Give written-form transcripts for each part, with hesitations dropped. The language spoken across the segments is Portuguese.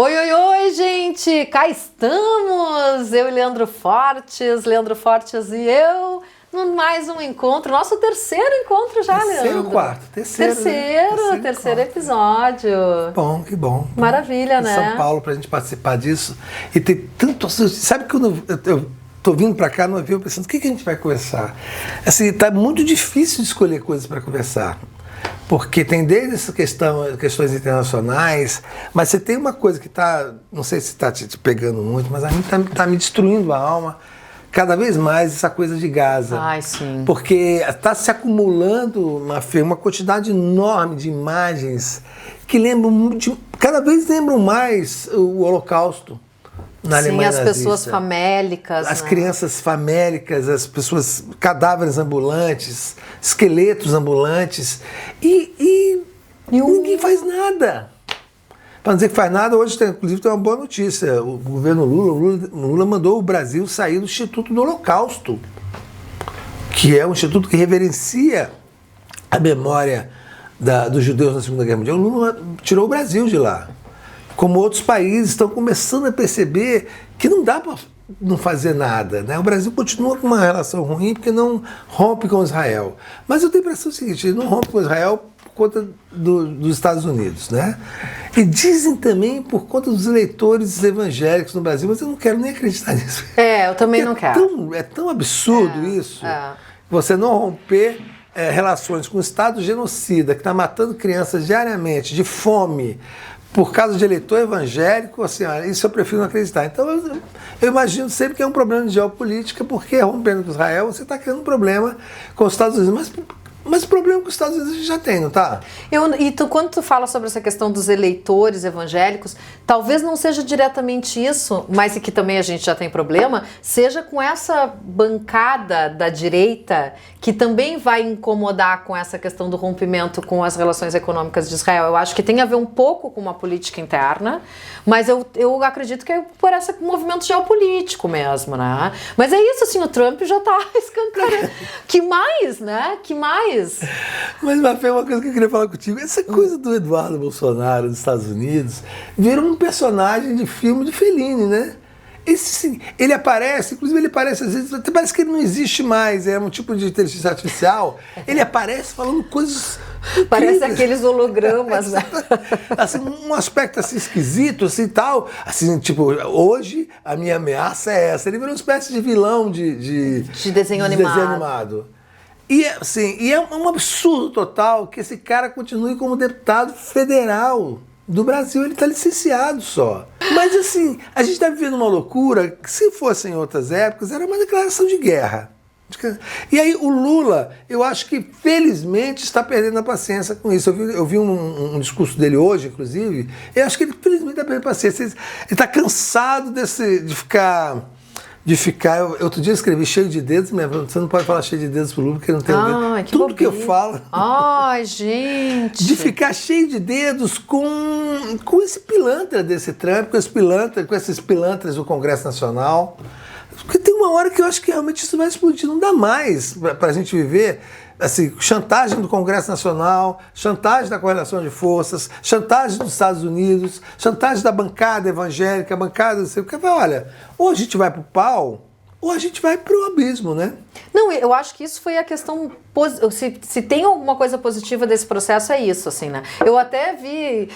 Oi, oi, oi, gente! Cá estamos! Eu e Leandro Fortes e eu, no mais um encontro, nosso terceiro encontro já, Leandro. Terceiro ou quarto? Terceiro episódio. Bom, que bom. Maravilha, né? São Paulo, pra gente participar disso. E tem tanto... Sabe que eu tô vindo pra cá no avião pensando, o que a gente vai conversar? Assim, tá muito difícil de escolher coisas para conversar. Porque tem desde essa questões internacionais, mas você tem uma coisa que está, não sei se está te pegando muito, mas a mim está me destruindo a alma cada vez mais, essa coisa de Gaza. Ai, sim. Porque está se acumulando uma quantidade enorme de imagens que cada vez lembram mais o Holocausto. Na Alemanha as nazista. Pessoas famélicas. As crianças famélicas, as pessoas, cadáveres ambulantes, esqueletos ambulantes. E ninguém faz nada. Para não dizer que faz nada, hoje inclusive tem uma boa notícia. O governo Lula mandou o Brasil sair do Instituto do Holocausto, que é um instituto que reverencia a memória dos judeus na Segunda Guerra Mundial. O Lula tirou o Brasil de lá. Como outros países estão começando a perceber que não dá para não fazer nada, né? O Brasil continua com uma relação ruim porque não rompe com Israel. Mas eu tenho a impressão seguinte, ele não rompe com Israel por conta dos Estados Unidos, né? E dizem também por conta dos eleitores evangélicos no Brasil, mas eu não quero nem acreditar nisso. Eu também não quero. É tão absurdo isso, você não romper relações com o Estado genocida, que está matando crianças diariamente, de fome, por causa de eleitor evangélico, assim, isso eu prefiro não acreditar. Então, eu imagino sempre que é um problema de geopolítica, porque rompendo com Israel, você está criando um problema com os Estados Unidos. Mas o problema com os Estados Unidos a gente já tem, não tá? Quando tu fala sobre essa questão dos eleitores evangélicos, talvez não seja diretamente isso, mas que também a gente já tem problema, seja com essa bancada da direita que também vai incomodar com essa questão do rompimento com as relações econômicas de Israel. Eu acho que tem a ver um pouco com uma política interna, mas eu acredito que é por esse movimento geopolítico mesmo, né? Mas é isso, assim, o Trump já tá escancarando. Que mais, né? Que mais? Mas, Mafê, uma coisa que eu queria falar contigo, essa coisa do Eduardo Bolsonaro dos Estados Unidos virou um personagem de filme de Fellini, né? Ele aparece, inclusive ele aparece às vezes, até parece que ele não existe mais, é um tipo de inteligência artificial, ele aparece falando coisas... Parece aqueles hologramas, né? Assim, um aspecto assim esquisito, assim, tal, assim, tipo, hoje a minha ameaça é essa, ele virou uma espécie de vilão de desenho animado. E, assim, é um absurdo total que esse cara continue como deputado federal do Brasil. Ele está licenciado só. Mas, assim, a gente está vivendo uma loucura que, se fosse em outras épocas, era uma declaração de guerra. E aí o Lula, eu acho que, felizmente, está perdendo a paciência com isso. Eu vi um discurso dele hoje, inclusive, eu acho que ele, felizmente, está perdendo a paciência. Ele está cansado de ficar... Outro dia eu escrevi cheio de dedos, você não pode falar cheio de dedos pro Lula, porque não tem dedo. Tudo que eu falo. Ai, gente! De ficar cheio de dedos com esse pilantra desse Trump, com esses pilantras do Congresso Nacional. Porque tem uma hora que eu acho que realmente isso vai explodir. Não dá mais para a gente viver assim, chantagem do Congresso Nacional, chantagem da correlação de forças, chantagem dos Estados Unidos, chantagem da bancada evangélica, bancada... Porque, olha, ou a gente vai pro pau, ou a gente vai pro abismo, né? Não, eu acho que isso foi a questão... Se tem alguma coisa positiva desse processo, é isso, assim, né? Eu até vi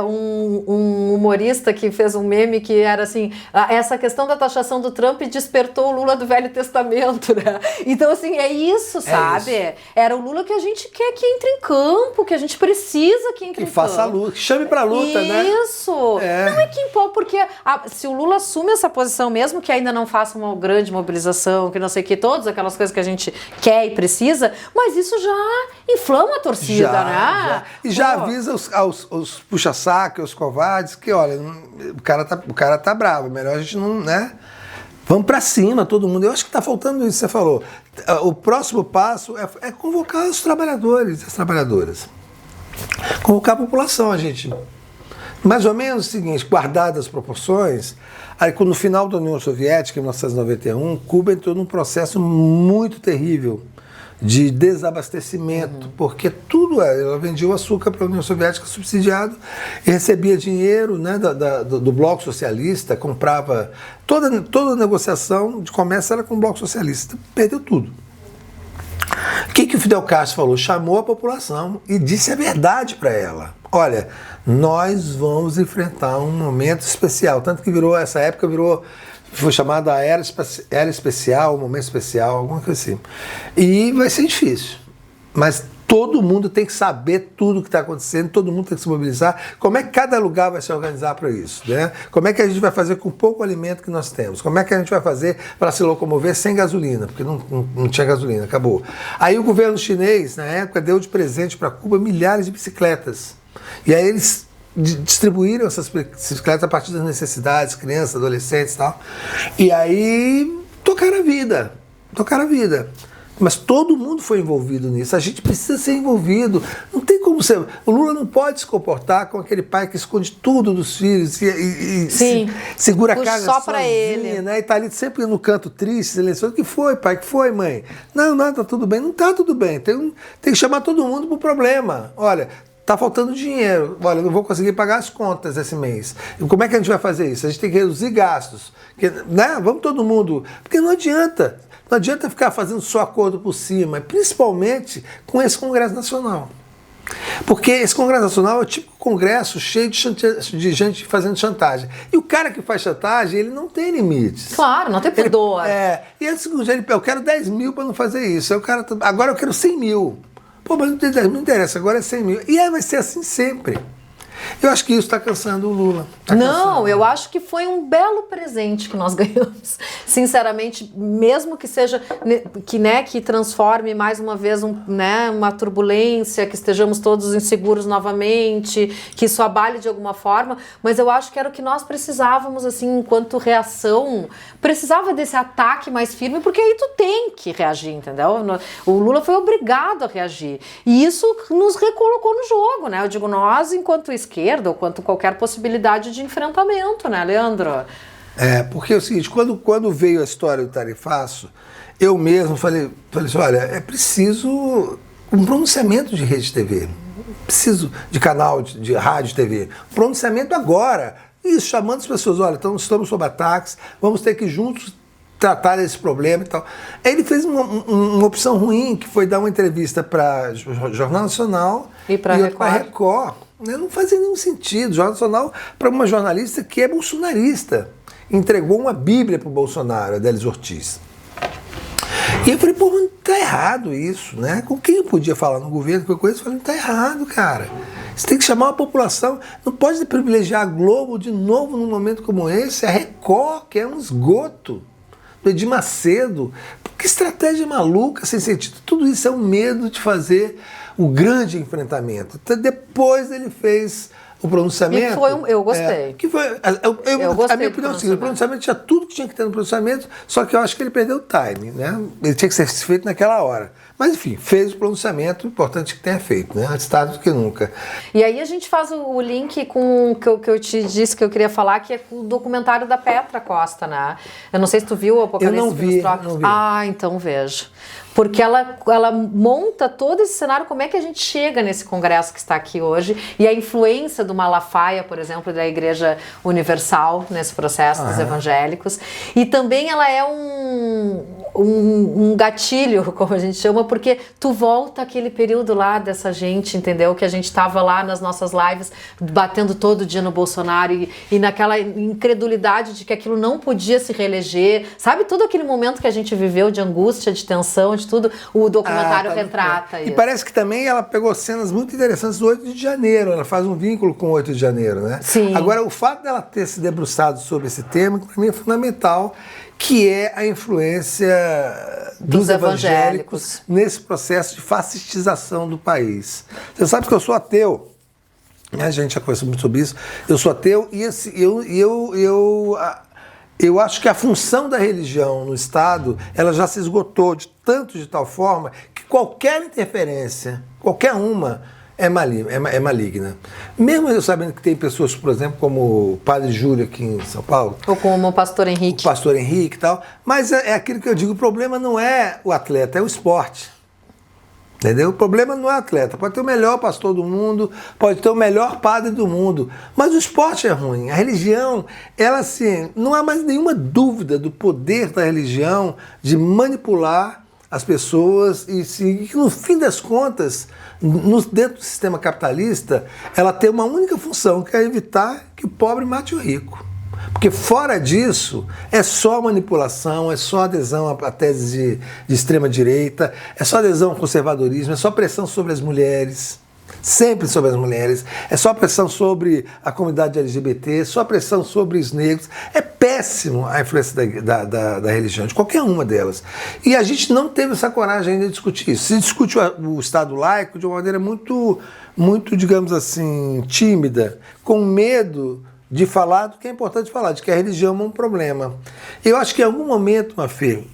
um humorista que fez um meme que era assim, essa questão da taxação do Trump despertou o Lula do Velho Testamento, né? Então, assim, é isso, sabe? Isso. Era o Lula que a gente quer que entre em campo, que a gente precisa que entre em campo. Que faça a luta, que chame pra luta, né? Isso! Não é que impõe, porque se o Lula assume essa posição, mesmo que ainda não faça uma grande mobilização, que não sei o que, todas aquelas coisas que a gente quer e precisa, mas isso já inflama a torcida, né? E já avisa os puxa-saco, os covardes, que olha, o cara tá bravo, melhor a gente não, né? Vamos pra cima, todo mundo. Eu acho que tá faltando isso que você falou. O próximo passo é convocar os trabalhadores, as trabalhadoras. Convocar a população, gente. Mais ou menos o seguinte, guardadas as proporções, aí no final da União Soviética, em 1991, Cuba entrou num processo muito terrível de desabastecimento, porque tudo tudo. Ela vendia o açúcar para a União Soviética subsidiado e recebia dinheiro, né, do Bloco Socialista, comprava. Toda negociação de comércio era com o Bloco Socialista. Perdeu tudo. O que o Fidel Castro falou? Chamou a população e disse a verdade para ela. Olha, nós vamos enfrentar um momento especial. Tanto que essa época foi chamada a era especial, momento especial, alguma coisa assim. E vai ser difícil. Mas todo mundo tem que saber tudo o que está acontecendo, todo mundo tem que se mobilizar. Como é que cada lugar vai se organizar para isso? Né? Como é que a gente vai fazer com o pouco alimento que nós temos? Como é que a gente vai fazer para se locomover sem gasolina? Porque não tinha gasolina, acabou. Aí o governo chinês, na época, deu de presente para Cuba milhares de bicicletas. E aí eles distribuíram essas bicicletas a partir das necessidades, crianças, adolescentes e tal. E aí tocaram a vida. Mas todo mundo foi envolvido nisso. A gente precisa ser envolvido. Não tem como ser. O Lula não pode se comportar com aquele pai que esconde tudo dos filhos e segura a carga só sozinho, para ele, né? E tá ali sempre no canto triste, silencioso. O que foi, pai? O que foi, mãe? Não, tá tudo bem. Não tá tudo bem. Tem que chamar todo mundo pro problema. Olha, tá faltando dinheiro. Olha, eu não vou conseguir pagar as contas esse mês. E como é que a gente vai fazer isso? A gente tem que reduzir gastos. Né? Vamos todo mundo. Porque não adianta. Não adianta ficar fazendo só acordo por cima, principalmente com esse Congresso Nacional. Porque esse Congresso Nacional é o típico congresso cheio de gente fazendo chantagem. E o cara que faz chantagem, ele não tem limites. Claro, não tem pudor. E é o seguinte, eu quero 10 mil para não fazer isso. Agora eu quero 100 mil. Pô, mas não tem 10 mil, não interessa, agora é 100 mil. E aí vai ser assim sempre. Eu acho que isso está cansando o Lula. Eu acho que foi um belo presente que nós ganhamos. Sinceramente, mesmo que seja que transforme mais uma vez uma turbulência, que estejamos todos inseguros novamente, que isso abale de alguma forma, mas eu acho que era o que nós precisávamos, assim, enquanto reação. Precisava desse ataque mais firme, porque aí tu tem que reagir, entendeu? O Lula foi obrigado a reagir. E isso nos recolocou no jogo, né? Eu digo, nós, enquanto esquerda, ou quanto qualquer possibilidade de enfrentamento, né, Leandro? Porque é o seguinte, quando veio a história do tarifaço, eu mesmo falei assim, olha, é preciso um pronunciamento de rede de TV, preciso de canal de rádio e TV, um pronunciamento agora, isso, chamando as pessoas, olha, então estamos sob ataques, vamos ter que juntos tratar desse problema e tal. Aí ele fez uma opção ruim, que foi dar uma entrevista para o Jornal Nacional e para a Record. Não fazia nenhum sentido. O Jornal Nacional, para uma jornalista que é bolsonarista, entregou uma bíblia para o Bolsonaro, a Délis Ortiz. E eu falei, pô, mas tá errado isso, né? Com quem eu podia falar no governo, que eu conheço, eu falei, tá errado, cara. Você tem que chamar a população, não pode privilegiar a Globo de novo num momento como esse, a Record, que é um esgoto, do Edir Macedo. Que estratégia maluca, sem sentido. Tudo isso é um medo de fazer o grande enfrentamento. Então, depois ele fez o pronunciamento. Eu gostei. A minha opinião é o seguinte, o pronunciamento tinha tudo que tinha que ter no pronunciamento, só que eu acho que ele perdeu o time, né? Ele tinha que ser feito naquela hora. Mas, enfim, fez o pronunciamento, importante que tenha feito, né? Antes tarde do que nunca. E aí a gente faz o link com o que eu te disse que eu queria falar, que é o documentário da Petra Costa, né? Eu não sei se tu viu o Apocalipse. Eu não vi. Ah, então veja. Porque ela monta todo esse cenário, como é que a gente chega nesse congresso que está aqui hoje, e a influência do Malafaia, por exemplo, da Igreja Universal nesse processo dos evangélicos. E também ela é um gatilho, como a gente chama, porque tu volta àquele período lá dessa gente, entendeu? Que a gente estava lá nas nossas lives, batendo todo dia no Bolsonaro e naquela incredulidade de que aquilo não podia se reeleger. Sabe todo aquele momento que a gente viveu de angústia, de tensão, de tudo? O documentário retrata isso. E parece que também ela pegou cenas muito interessantes do 8 de janeiro. Ela faz um vínculo com o 8 de janeiro, né? Sim. Agora, o fato dela ter se debruçado sobre esse tema, para mim é fundamental, que é a influência dos evangélicos nesse processo de fascistização do país. Você sabe que eu sou ateu, a gente já conversou muito sobre isso, eu sou ateu e eu acho que a função da religião no Estado, ela já se esgotou de tal forma que qualquer interferência, qualquer uma, é maligna. Mesmo eu sabendo que tem pessoas, por exemplo, como o Padre Júlio aqui em São Paulo. Ou como o Pastor Henrique. O Pastor Henrique e tal. Mas é aquilo que eu digo, o problema não é o atleta, é o esporte. Entendeu? O problema não é atleta. Pode ter o melhor pastor do mundo, pode ter o melhor padre do mundo, mas o esporte é ruim. A religião, ela assim, não há mais nenhuma dúvida do poder da religião de manipular as pessoas e que no fim das contas, dentro do sistema capitalista, ela tem uma única função, que é evitar que o pobre mate o rico. Porque fora disso, é só manipulação, é só adesão à tese de extrema-direita, é só adesão ao conservadorismo, é só pressão sobre as mulheres, sempre sobre as mulheres, é só pressão sobre a comunidade LGBT, é só pressão sobre os negros. É péssimo a influência da religião, de qualquer uma delas. E a gente não teve essa coragem ainda de discutir isso. Se discute o Estado laico de uma maneira muito, digamos assim, tímida, com medo de falar do que é importante falar, de que a religião é um problema. Eu acho que em algum momento, Mafê,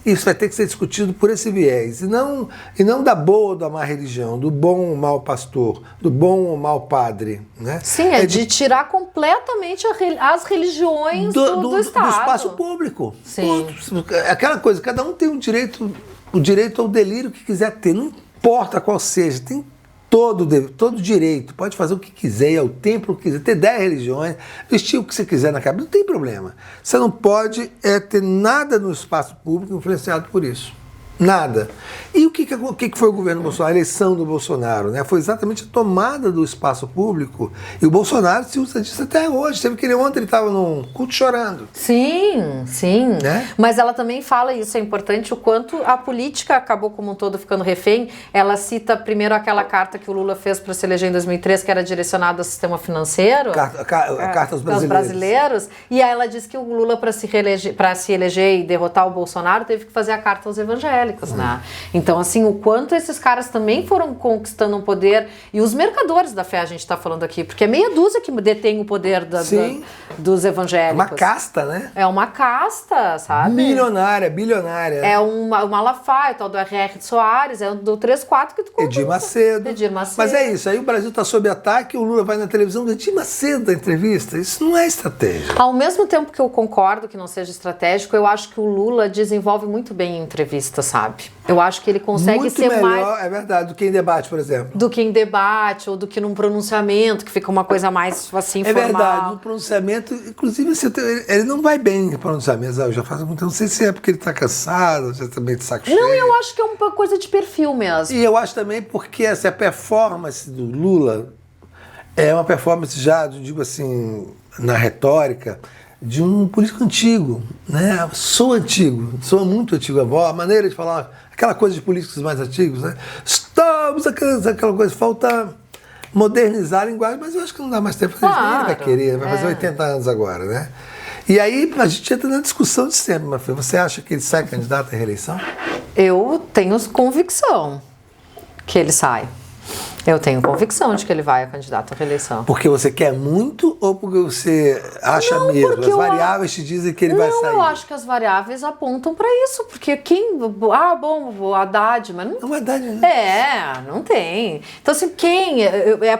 isso vai ter que ser discutido por esse viés, e não da boa ou da má religião, do bom ou mau pastor, do bom ou mau padre. Né? Sim, é de tirar completamente as religiões do Estado. Do espaço público. Sim. Aquela coisa, cada um tem o direito ao delírio que quiser ter, não importa qual seja, tem todo direito, pode fazer o que quiser, ao templo que quiser, ter 10 religiões, vestir o que você quiser na cabeça, não tem problema. Você não pode ter nada no espaço público influenciado por isso. Nada. E o que foi o governo Bolsonaro, a eleição do Bolsonaro? Né? Foi exatamente a tomada do espaço público, e o Bolsonaro se usa disso até hoje. Teve que ontem ele estava num culto chorando. Sim, sim. Né? Mas ela também fala, isso é importante, o quanto a política acabou como um todo ficando refém. Ela cita primeiro aquela carta que o Lula fez para se eleger em 2003, que era direcionada ao sistema financeiro. A carta aos brasileiros. E aí ela diz que o Lula, para se eleger e derrotar o Bolsonaro, teve que fazer a carta aos evangélicos. Né? Então, assim, o quanto esses caras também foram conquistando um poder, e os mercadores da fé a gente está falando aqui, porque é meia dúzia que detém o poder dos evangélicos. Uma casta, né? É uma casta, sabe? Milionária, bilionária. É o Malafaia, o tal do R.R. de Soares, é o do 3-4 que tu conta. Edir Macedo. Mas é isso, aí o Brasil está sob ataque, o Lula vai na televisão, Edir Macedo da entrevista. Isso não é estratégia. Ao mesmo tempo que eu concordo que não seja estratégico, eu acho que o Lula desenvolve muito bem em entrevista, sabe? Eu acho que ele consegue muito ser melhor, mais... é verdade, do que em debate, por exemplo. Do que em debate, ou do que num pronunciamento, que fica uma coisa mais, assim, formal. É verdade, no pronunciamento, inclusive, ele não vai bem em pronunciamento. Eu já faço muito, não sei se é porque ele está cansado, já está meio de saco cheio. Não, eu acho que é uma coisa de perfil mesmo. E eu acho também porque a performance do Lula é uma performance já, digo assim, na retórica, de um político antigo, né? Sou muito antigo, a maneira de falar, aquela coisa de políticos mais antigos, né? Estamos, aquela coisa, falta modernizar a linguagem, mas eu acho que não dá mais tempo, claro, ele vai querer, vai fazer 80 anos agora, né? E aí a gente entra na discussão de sempre, Mafê. Você acha que ele sai candidato à reeleição? Eu tenho convicção que ele sai. Eu tenho convicção de que ele vai a candidato à reeleição. Porque você quer muito ou porque você acha mesmo? As variáveis te dizem que ele vai sair? Não, eu acho que as variáveis apontam para isso. Porque quem... Ah, bom, o Haddad, mas não... Não, Haddad, né? Não tem. Então, assim, quem...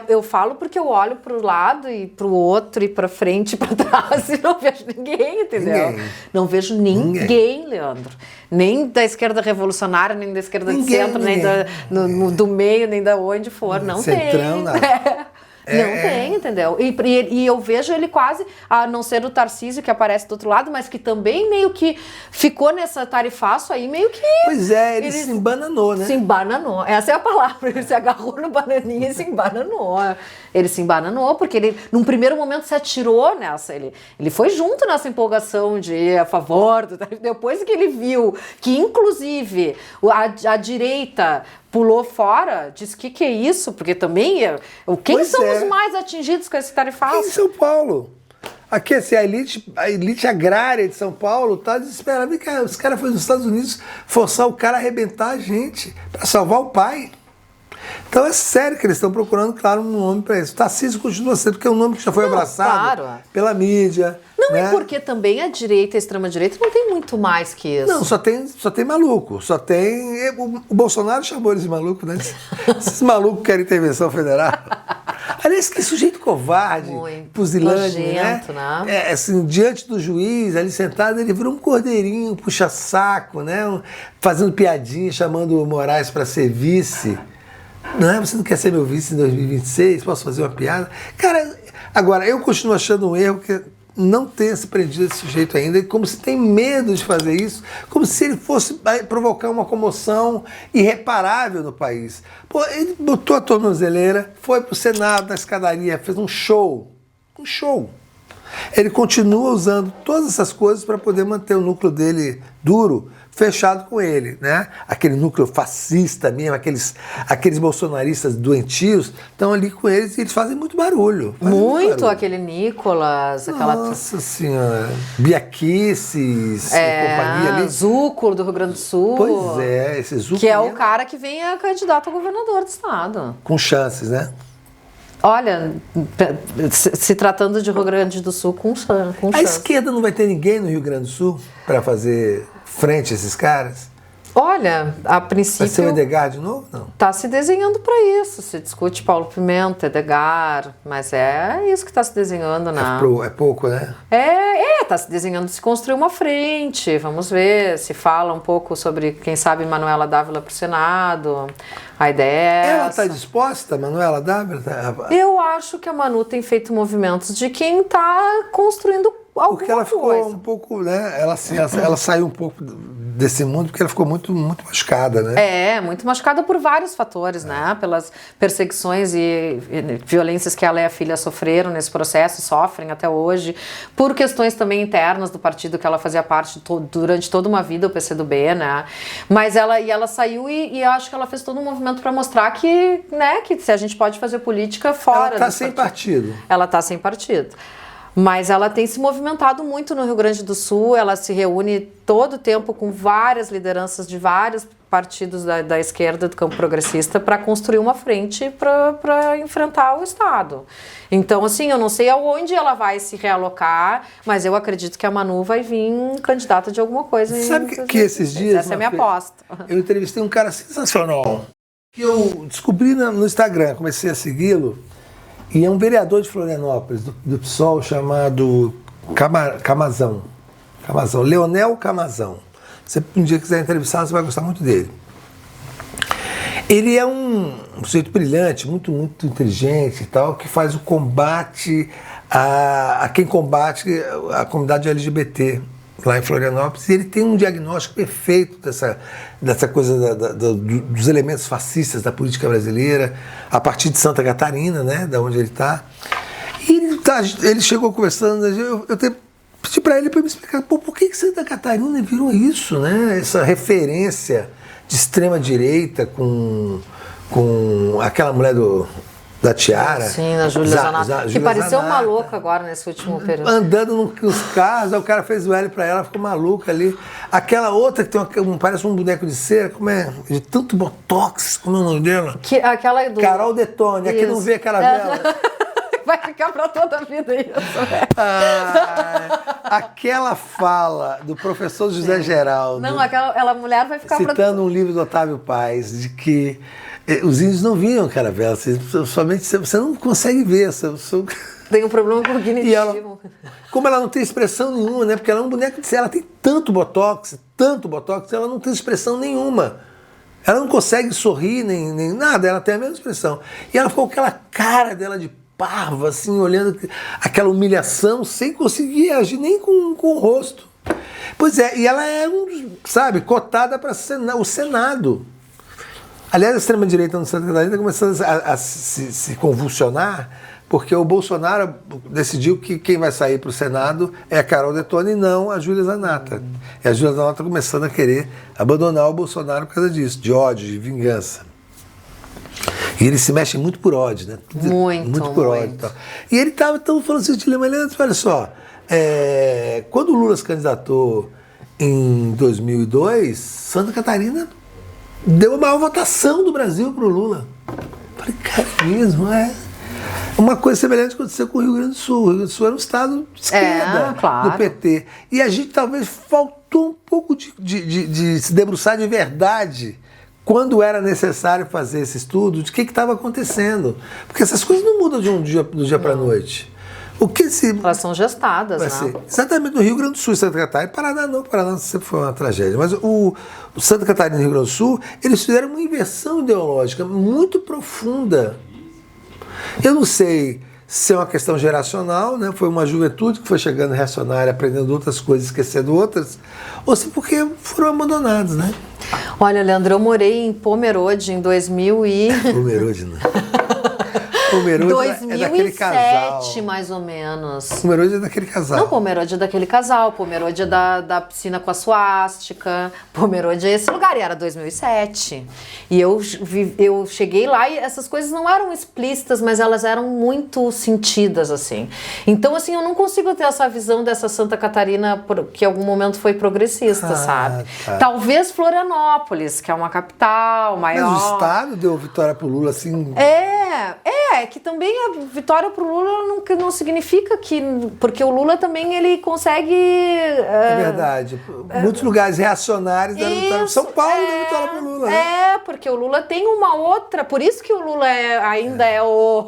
Eu falo porque eu olho para o lado e para o outro e para frente e para trás e não vejo ninguém, entendeu? Não vejo ninguém, Leandro. Nem da esquerda revolucionária, nem da esquerda de centro, nem do meio, nem da onde for. Não Centrão, tem. Nada. Não tem, entendeu? E eu vejo ele quase, a não ser o Tarcísio que aparece do outro lado, mas que também meio que ficou nessa tarifaço aí, meio que... Pois é, ele se embananou, né? Se embananou, essa é a palavra, ele se agarrou no bananinha e se embananou. Ele se embananou, porque ele, num primeiro momento, se atirou nessa, ele foi junto nessa empolgação de ir a favor, depois que ele viu que, inclusive, a direita pulou fora, disse que é isso, porque também, quem são os mais atingidos com esse tarifaço? Em São Paulo. Aqui, assim, a elite agrária de São Paulo está desesperada. Os caras foram nos Estados Unidos forçar o cara a arrebentar a gente para salvar o pai. Então é sério que eles estão procurando, claro, um nome para isso. Tarcísio continua sendo, porque é um nome que já foi abraçado pela mídia. Não, né? E porque também a direita, a extrema-direita, não tem muito mais que isso. Não, só tem maluco. Só tem... O Bolsonaro chamou eles de maluco, né? Esses malucos querem intervenção federal. Aliás, que sujeito covarde, pusilânime, nojento, né? Assim, diante do juiz, ali sentado, ele virou um cordeirinho, puxa-saco, né? Fazendo piadinha, chamando o Moraes para ser vice. Não, você não quer ser meu vice em 2026? Posso fazer uma piada? Cara, agora, eu continuo achando um erro que não tenha se prendido esse sujeito ainda, como se tem medo de fazer isso, como se ele fosse provocar uma comoção irreparável no país. Pô, ele botou a tornozeleira, foi pro Senado, na escadaria, fez um show. Um show. Ele continua usando todas essas coisas para poder manter o núcleo dele duro, fechado com ele, né? Aquele núcleo fascista mesmo, aqueles bolsonaristas doentios, estão ali com eles e eles fazem muito barulho. Muito, aquele Nicolas, aquela... Nossa senhora, Biaquices, companhia ali. Zúculo do Rio Grande do Sul. Pois é, esse Zúculo. Que é o cara que vem a candidato a governador do estado. Com chances, né? Olha, se tratando de Rio Grande do Sul, com chance. A esquerda não vai ter ninguém no Rio Grande do Sul para fazer frente a esses caras? Olha, a princípio... Vai ser o Edgar de novo? Não. Está se desenhando para isso. Se discute Paulo Pimenta, Edgar, mas é isso que está se desenhando, né? É pouco, né? Está se desenhando se construir uma frente. Vamos ver, se fala um pouco sobre, quem sabe, Manuela Dávila para o Senado. A ideia é ela está disposta, Manuela Dávila? Eu acho que a Manu tem feito movimentos de quem está construindo alguma porque ela ficou coisa. Um pouco, né? Ela saiu um pouco desse mundo porque ela ficou muito, muito machucada, né? Muito machucada por vários fatores, né? Pelas perseguições e violências que ela e a filha sofreram nesse processo, sofrem até hoje, por questões também internas do partido que ela fazia parte durante toda uma vida, o PCdoB, né? Mas ela saiu e acho que ela fez todo um movimento para mostrar que, né, que se a gente pode fazer política fora. Ela está sem partido. Ela está sem partido. Mas ela tem se movimentado muito no Rio Grande do Sul, ela se reúne todo o tempo com várias lideranças de vários partidos da esquerda do campo progressista para construir uma frente para enfrentar o Estado. Então, assim, eu não sei aonde ela vai se realocar, mas eu acredito que a Manu vai vir candidata de alguma coisa. Sabe que esses dias... Essa é a minha aposta. Eu entrevistei um cara sensacional, que eu descobri no Instagram, comecei a segui-lo, e é um vereador de Florianópolis, do PSOL, chamado Camazão, Leonel Camazão. Se um dia quiser entrevistar, você vai gostar muito dele. Ele é um sujeito brilhante, muito, muito inteligente e tal, que faz o combate a quem combate a comunidade LGBT lá em Florianópolis. E ele tem um diagnóstico perfeito dessa coisa dos elementos fascistas da política brasileira, a partir de Santa Catarina, né, da onde ele está. E ele chegou conversando, eu pedi para ele para me explicar, por que Santa Catarina virou isso, né? Essa referência de extrema direita com aquela mulher da Tiara. Sim, a Júlia Zanata. Que pareceu uma louca agora nesse último período. Andando nos carros, aí o cara fez o L para ela, ficou maluca ali. Aquela outra que parece um boneco de cera, como é? De tanto botox, como é o nome dela? Aquela do... Carol Detone, aqui não vê a caravela. Vai ficar para toda a vida isso. Aquela fala do professor José Geraldo. Não, aquela mulher vai ficar citando um livro do Otávio Paz, de que os índios não viam caravela, somente você não consegue ver. Tem um problema cognitivo. Como ela não tem expressão nenhuma, né? Porque ela é um boneco de cera, ela tem tanto botox, ela não tem expressão nenhuma. Ela não consegue sorrir nem nada, ela tem a mesma expressão. E ela ficou com aquela cara dela de parva, assim, olhando aquela humilhação, sem conseguir agir nem com o rosto. Pois é, e ela é, cotada para o Senado. Aliás, a extrema-direita no Santa Catarina está começando a se convulsionar, porque o Bolsonaro decidiu que quem vai sair para o Senado é a Carol Detone e não a Júlia Zanata. E a Júlia Zanata está começando a querer abandonar o Bolsonaro por causa disso, de ódio, de vingança. E eles se mexem muito por ódio, né? Muito por ódio. E ele estava falando assim, olha só, quando o Lula se candidatou em 2002, Santa Catarina deu a maior votação do Brasil para o Lula. Falei, cara, mesmo, Uma coisa semelhante aconteceu com o Rio Grande do Sul. O Rio Grande do Sul era um estado de esquerda, do PT. E a gente talvez faltou um pouco de se debruçar de verdade quando era necessário fazer esse estudo, de que estava acontecendo. Porque essas coisas não mudam do dia para a noite. O que Elas são gestadas, né? Exatamente, no Rio Grande do Sul, Santa Catarina. Paraná não, Paraná sempre foi uma tragédia. Mas o Santa Catarina e o Rio Grande do Sul, eles fizeram uma inversão ideológica muito profunda. Eu não sei se é uma questão geracional, né? Foi uma juventude que foi chegando reacionária, aprendendo outras coisas, esquecendo outras, ou se porque foram abandonados, né? Olha, Leandro, eu morei em Pomerode em 2000 e... Pomerode, não. Pomerode 2007, é daquele casal. Mais ou menos. Pomerode é daquele casal. Não, Pomerode é daquele casal. Pomerode é da piscina com a suástica. Pomerode é esse lugar. E era 2007. E eu cheguei lá e essas coisas não eram explícitas, mas elas eram muito sentidas, assim. Então, assim, eu não consigo ter essa visão dessa Santa Catarina que em algum momento foi progressista, sabe? Tá. Talvez Florianópolis, que é uma capital maior. Mas o Estado deu vitória pro Lula, assim... É que também a vitória pro Lula não significa que... Porque o Lula também, ele consegue... É verdade. Muitos lugares reacionários deram vitória. São Paulo deu vitória pro Lula. Né? Porque o Lula tem uma outra... Por isso que o Lula ainda é o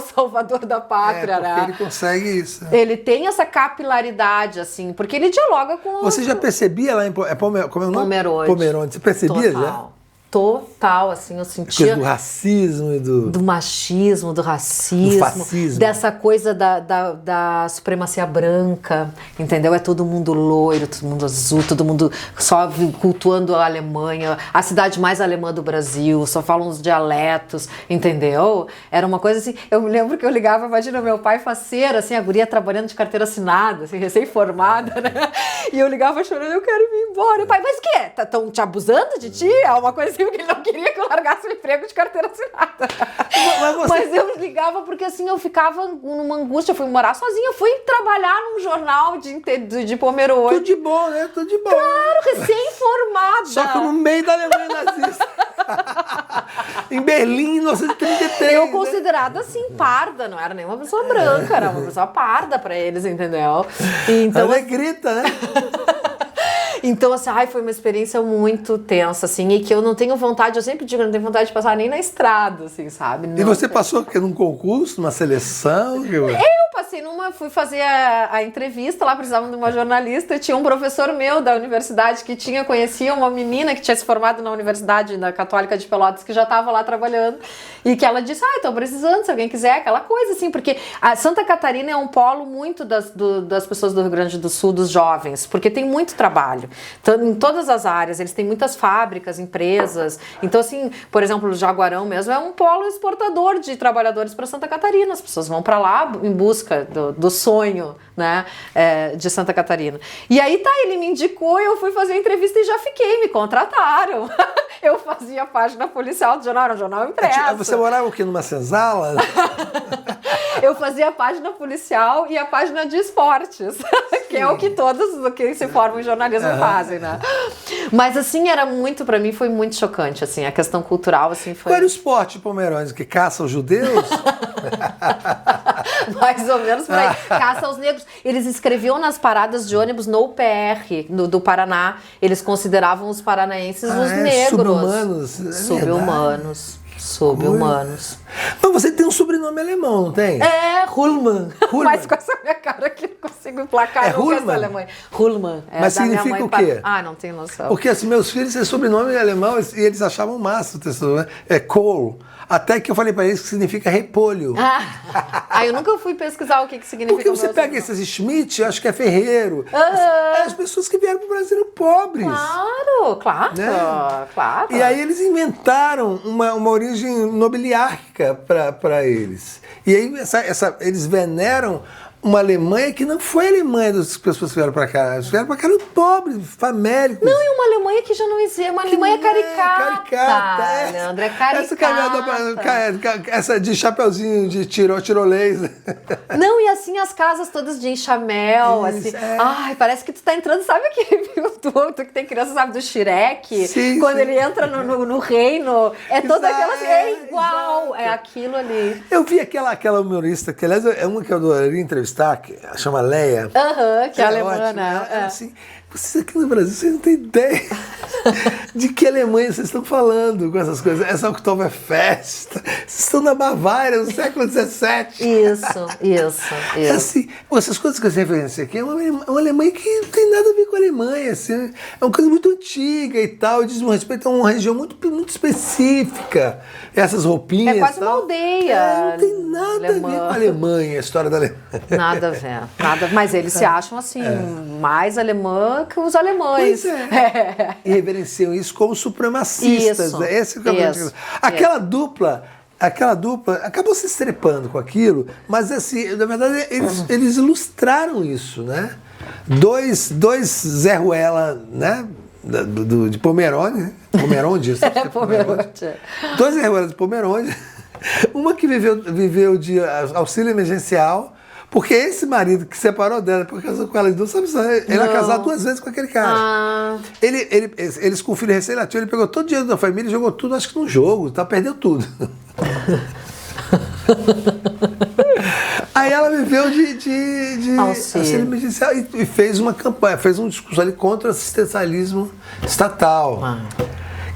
salvador da pátria, porque né? ele consegue isso. Ele tem essa capilaridade, assim, porque ele dialoga com... Você já percebia lá em... como é o nome? Pomerode. Você percebia já? Total, assim, eu sentia... Coisa do racismo e do machismo, do racismo, do fascismo. Dessa coisa da supremacia branca, entendeu? É todo mundo loiro, todo mundo azul, todo mundo só cultuando a Alemanha, a cidade mais alemã do Brasil, só falam os dialetos, entendeu? Era uma coisa assim, eu me lembro que eu ligava, imagina, meu pai faceiro, assim, a guria trabalhando de carteira assinada, assim, recém-formada, né? E eu ligava chorando, eu quero vir embora. O pai, mas o quê? Estão te abusando de ti? É uma coisa assim, porque ele não queria que eu largasse o emprego de carteira assinada. Mas eu ligava porque assim, eu ficava numa angústia, eu fui morar sozinha, eu fui trabalhar num jornal de Pomerode. Tudo de bom, né? Tudo de bom. Claro, recém-formada. Só que no meio da Alemanha nazista. Em Berlim, em 1933. Eu considerada assim, parda, não era nem uma pessoa branca, era uma pessoa parda pra eles, entendeu? Então, ela grita, né? Então, assim, foi uma experiência muito tensa, assim, e que eu não tenho vontade, eu sempre digo, eu não tenho vontade de passar nem na estrada, assim, sabe? Não, e você passou num concurso, numa seleção? Eu passei fui fazer a entrevista lá, precisava de uma jornalista, e tinha um professor meu da universidade que conhecia uma menina que tinha se formado na Universidade da Católica de Pelotas, que já estava lá trabalhando, e que ela disse, estou precisando, se alguém quiser, aquela coisa, assim, porque a Santa Catarina é um polo muito das pessoas do Rio Grande do Sul, dos jovens, porque tem muito trabalho. Então, em todas as áreas, eles têm muitas fábricas, empresas. Então, assim, por exemplo, o Jaguarão mesmo é um polo exportador de trabalhadores para Santa Catarina. As pessoas vão para lá em busca do sonho, né, de Santa Catarina. E aí, ele me indicou, eu fui fazer a entrevista e já fiquei, me contrataram. Eu fazia a página policial do jornal, era um jornal impresso. Você morava o quê, numa senzala? Eu fazia a página policial e a página de esportes, que é o que todos que se formam em jornalismo fazem, né? Mas assim, pra mim foi muito chocante, assim, a questão cultural, assim, foi... Qual era o esporte, Pomerode, que caça os judeus? Mais ou menos por aí, caça aos negros. Eles escreviam nas paradas de ônibus no UPR, do Paraná, eles consideravam os paranaenses os negros. Sub-humanos. Mas você tem um sobrenome alemão, não tem? Hullmann. Mas com essa minha cara aqui não consigo emplacar. Hullmann. Mas significa o quê? Não tenho noção. Porque assim, meus filhos têm sobrenome alemão e eles achavam massa o texto, né? É Kohl. Até que eu falei para eles que significa repolho. Eu nunca fui pesquisar o que significa. Porque você pega esses Schmidt, acho que é ferreiro. As pessoas que vieram para o Brasil eram pobres. Claro. Né? Claro. E aí eles inventaram uma origem nobiliárquica para eles. E aí eles veneram uma Alemanha que não foi a Alemanha das pessoas que vieram para cá. Eles vieram para cá eram pobres, famélicos. Não, é uma Alemanha que já não existe. Uma Alemanha caricata. Leandro, é caricata. Essa de chapeuzinho de tirolês. Não, e assim as casas todas de enxamel, assim. Parece que tu tá entrando, sabe aquele filme que tem criança, sabe, do Shrek? Sim, quando ele entra no reino, toda aquela assim, é igual, exato. É aquilo ali. Eu vi aquela humorista, que aliás é uma que eu adoraria entrevistar, que chama Leia. Que é alemã, né? Assim, vocês aqui no Brasil, vocês não têm ideia de que Alemanha vocês estão falando com essas coisas. Essa Oktoberfest, vocês estão na Bavária, no século XVII. Isso. Assim, essas coisas que eu referenciei aqui é uma Alemanha que não tem nada a ver com a Alemanha. Assim, é uma coisa muito antiga e tal, diz um respeito a uma região muito, muito específica. Essas roupinhas. É quase uma aldeia. Não tem nada a ver com a Alemanha, a história da Alemanha. Nada a ver. Mas eles se acham assim, mais alemã que os alemães. Pois é. E reverenciam isso como supremacistas. Isso, Né? Esse é o Aquela dupla acabou se estrepando com aquilo, mas assim, na verdade eles ilustraram isso, né? Dois Zé Ruela, né? De Pomerode, né? Pomerode, sabe? Pomerode. Dois Zé Ruela de Pomerode. Uma que viveu de auxílio emergencial, porque esse marido que separou dela, porque casou com ela de novo, sabe? Ele era casado 2 vezes com aquele cara. Eles com o filho recém-nascido, ele pegou todo o dinheiro da família e jogou tudo, acho que no jogo, perdeu tudo. Aí ela viveu de auxílio emergencial e fez uma campanha, fez um discurso ali contra o assistencialismo estatal.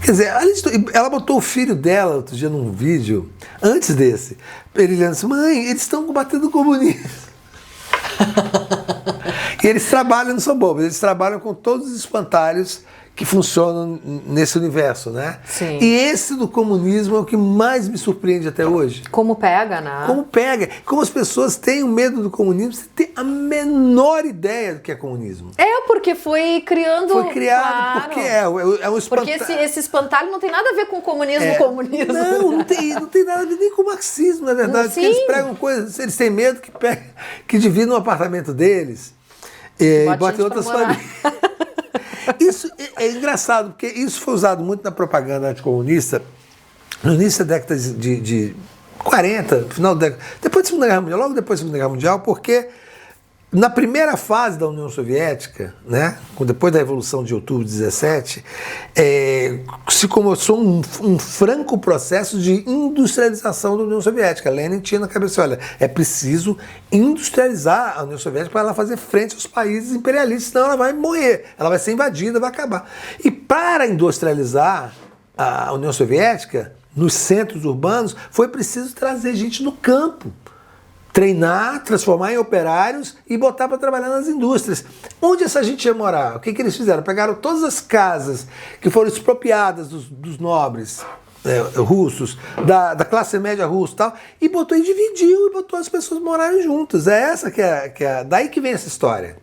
Quer dizer, ela botou o filho dela outro dia num vídeo, antes desse, ele dizendo assim: mãe, eles estão combatendo o comunismo. E eles trabalham, não são bobos, eles trabalham com todos os espantalhos que funcionam nesse universo, né? Sim. E esse do comunismo é o que mais me surpreende até hoje. Como pega, né? Como pega. Como as pessoas têm o medo do comunismo, você tem a menor ideia do que é comunismo. Porque foi criando... Foi criado, claro. porque é um espantalho. Porque esse espantalho não tem nada a ver com comunismo, Não tem nada a ver nem com o marxismo, na verdade. Porque eles pregam coisas, eles têm medo que dividam um apartamento deles e botem outras famílias. Isso é engraçado, porque isso foi usado muito na propaganda anticomunista no início da década de 40, final da década, depois da Segunda Guerra Mundial, logo depois da Segunda Guerra Mundial, porque na primeira fase da União Soviética, né, depois da Revolução de Outubro de 17, se começou um franco processo de industrialização da União Soviética. Lenin tinha na cabeça, olha, é preciso industrializar a União Soviética para ela fazer frente aos países imperialistas, senão ela vai morrer, ela vai ser invadida, vai acabar. E para industrializar a União Soviética, nos centros urbanos, foi preciso trazer gente do campo, treinar, transformar em operários e botar para trabalhar nas indústrias. Onde essa gente ia morar? O que eles fizeram? Pegaram todas as casas que foram expropriadas dos nobres russos, da classe média russa e tal, e dividiu e botou as pessoas morarem juntas. É essa que é daí que vem essa história.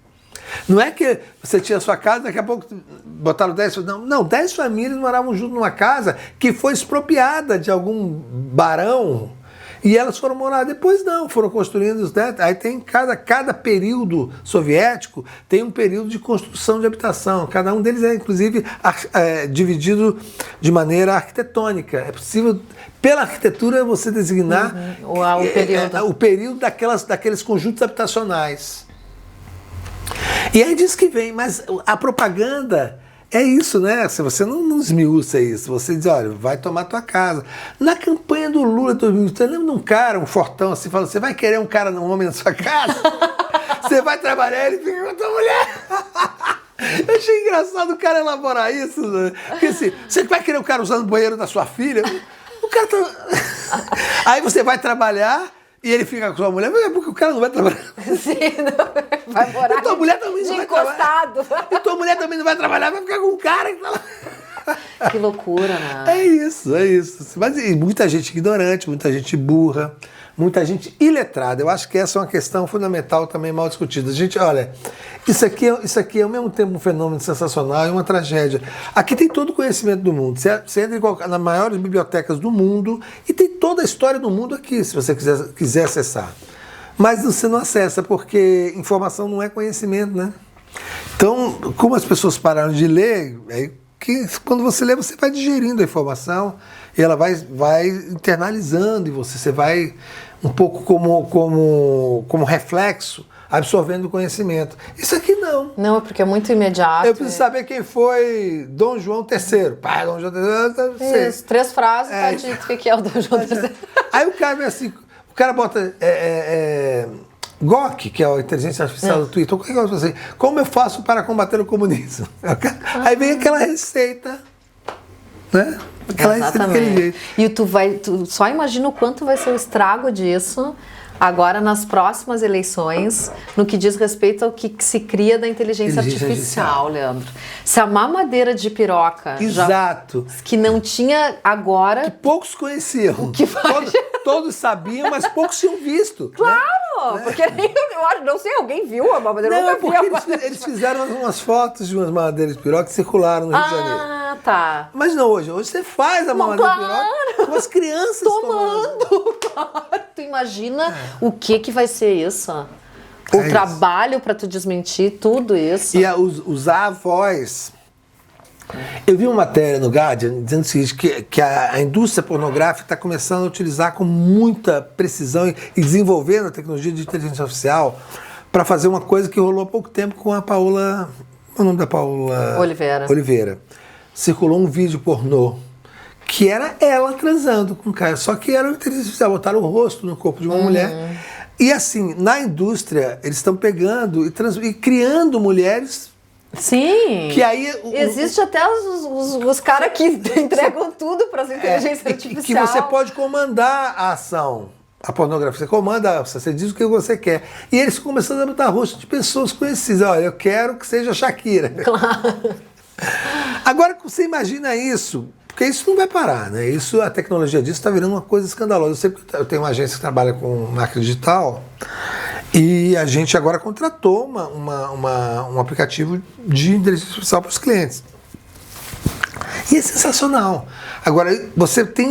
Não é que você tinha a sua casa, daqui a pouco botaram 10... Não, 10 famílias moravam junto numa casa que foi expropriada de algum barão. E elas foram morar, depois não, foram construindo, né? Aí tem cada período soviético tem um período de construção de habitação, cada um deles é inclusive dividido de maneira arquitetônica, é possível pela arquitetura você designar o período daqueles conjuntos habitacionais. E aí diz que vem, mas a propaganda é isso, né? Se você não esmiuça isso, você diz, olha, vai tomar tua casa. Na campanha do Lula de 2003, lembra de um cara, um fortão assim, falou, você vai querer um homem na sua casa? Você vai trabalhar, ele fica com a tua mulher. Eu achei engraçado o cara elaborar isso, né? Porque assim, você vai querer um cara usando o banheiro da sua filha? O cara tá... Aí você vai trabalhar e ele fica com sua mulher, mas é porque o cara não vai trabalhar. Sim, não vai morar. E tua mulher também não vai encostado. Trabalhar. E tua mulher também não vai trabalhar, vai ficar com um cara que tá lá. Que loucura, né? É isso. Mas e muita gente ignorante, muita gente burra, muita gente iletrada. Eu acho que essa é uma questão fundamental também mal discutida. Gente, olha, isso aqui é ao mesmo tempo um fenômeno sensacional e uma tragédia. Aqui tem todo o conhecimento do mundo. Você entra nas maiores bibliotecas do mundo e tem toda a história do mundo aqui, se você quiser acessar. Mas você não acessa, porque informação não é conhecimento, né? Então, como as pessoas pararam de ler, que quando você lê, você vai digerindo a informação e ela vai internalizando e você vai um pouco como reflexo absorvendo o conhecimento. Isso aqui não. Não, porque é muito imediato. Eu preciso saber quem foi Dom João III. Pai, Dom João III. Isso, 3 frases, tá dito o que é o Dom João III. Aí o cara vem assim, o cara bota GOC, que é a inteligência artificial do Twitter, qualquer coisa assim, como eu faço para combater o comunismo? Aí vem aquela receita, né? Aquela receita daquele jeito. E tu só imagina o quanto vai ser o estrago disso agora nas próximas eleições, no que diz respeito ao que se cria da inteligência artificial, Leandro. Se a mamadeira de piroca Exato. que não tinha agora... Que poucos conheciam. Todos sabiam, mas poucos tinham visto. Claro! Né? Porque eu acho, não sei, alguém viu a mamadeira? Não, é porque eles fizeram umas fotos de umas mamadeiras de piroca que circularam no Rio de Janeiro. Ah, tá. Mas não hoje. Hoje você faz a mamadeira de piroca com as crianças tomando. Tu imagina o que vai ser isso? O trabalho para tu desmentir tudo isso. E usar a voz. Eu vi uma matéria no Guardian dizendo o seguinte, que a indústria pornográfica está começando a utilizar com muita precisão e desenvolvendo a tecnologia de inteligência artificial para fazer uma coisa que rolou há pouco tempo com a Paola... O nome da Paola? Oliveira. Circulou um vídeo pornô que era ela transando com um cara, só que era uma inteligência artificial, botaram o rosto no corpo de uma mulher. E assim, na indústria, eles estão pegando e criando mulheres. Sim. Que aí existe até os caras que entregam tudo para as inteligências artificiais. Que você pode comandar a ação. A pornografia, você comanda, você diz o que você quer. E eles começando a botar rosto de pessoas conhecidas. Olha, eu quero que seja Shakira. Claro. Agora, você imagina isso, porque isso não vai parar, né? Isso, a tecnologia disso está virando uma coisa escandalosa. Eu sei que eu tenho uma agência que trabalha com marketing digital e a gente agora contratou um aplicativo de inteligência artificial para os clientes. E é sensacional. Agora, você tem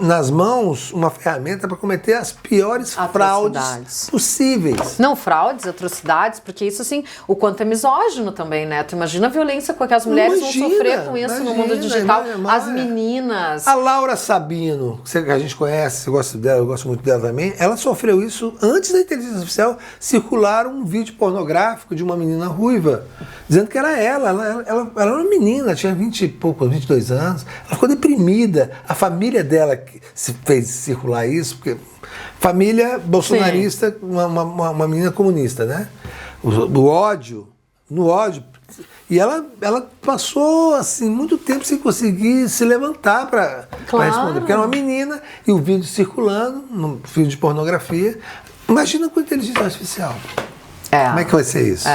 nas mãos uma ferramenta para cometer as piores fraudes possíveis. Não, fraudes, atrocidades, porque isso, assim, o quanto é misógino também, né? Tu imagina a violência com que as mulheres vão sofrer com isso no mundo digital. As meninas. A Laura Sabino, que a gente conhece, você gosta dela, eu gosto muito dela também, ela sofreu isso antes da inteligência artificial circular um vídeo pornográfico de uma menina ruiva, dizendo que era ela. Ela era uma menina, tinha 20 e pouco, 22 anos. Ela ficou deprimida. A família dela que fez circular isso, porque família bolsonarista, uma menina comunista, né? O ódio, no ódio. E ela passou assim muito tempo sem conseguir se levantar para responder, porque era uma menina e o vídeo circulando, um vídeo de pornografia. Imagina com inteligência artificial. Como é que vai ser isso?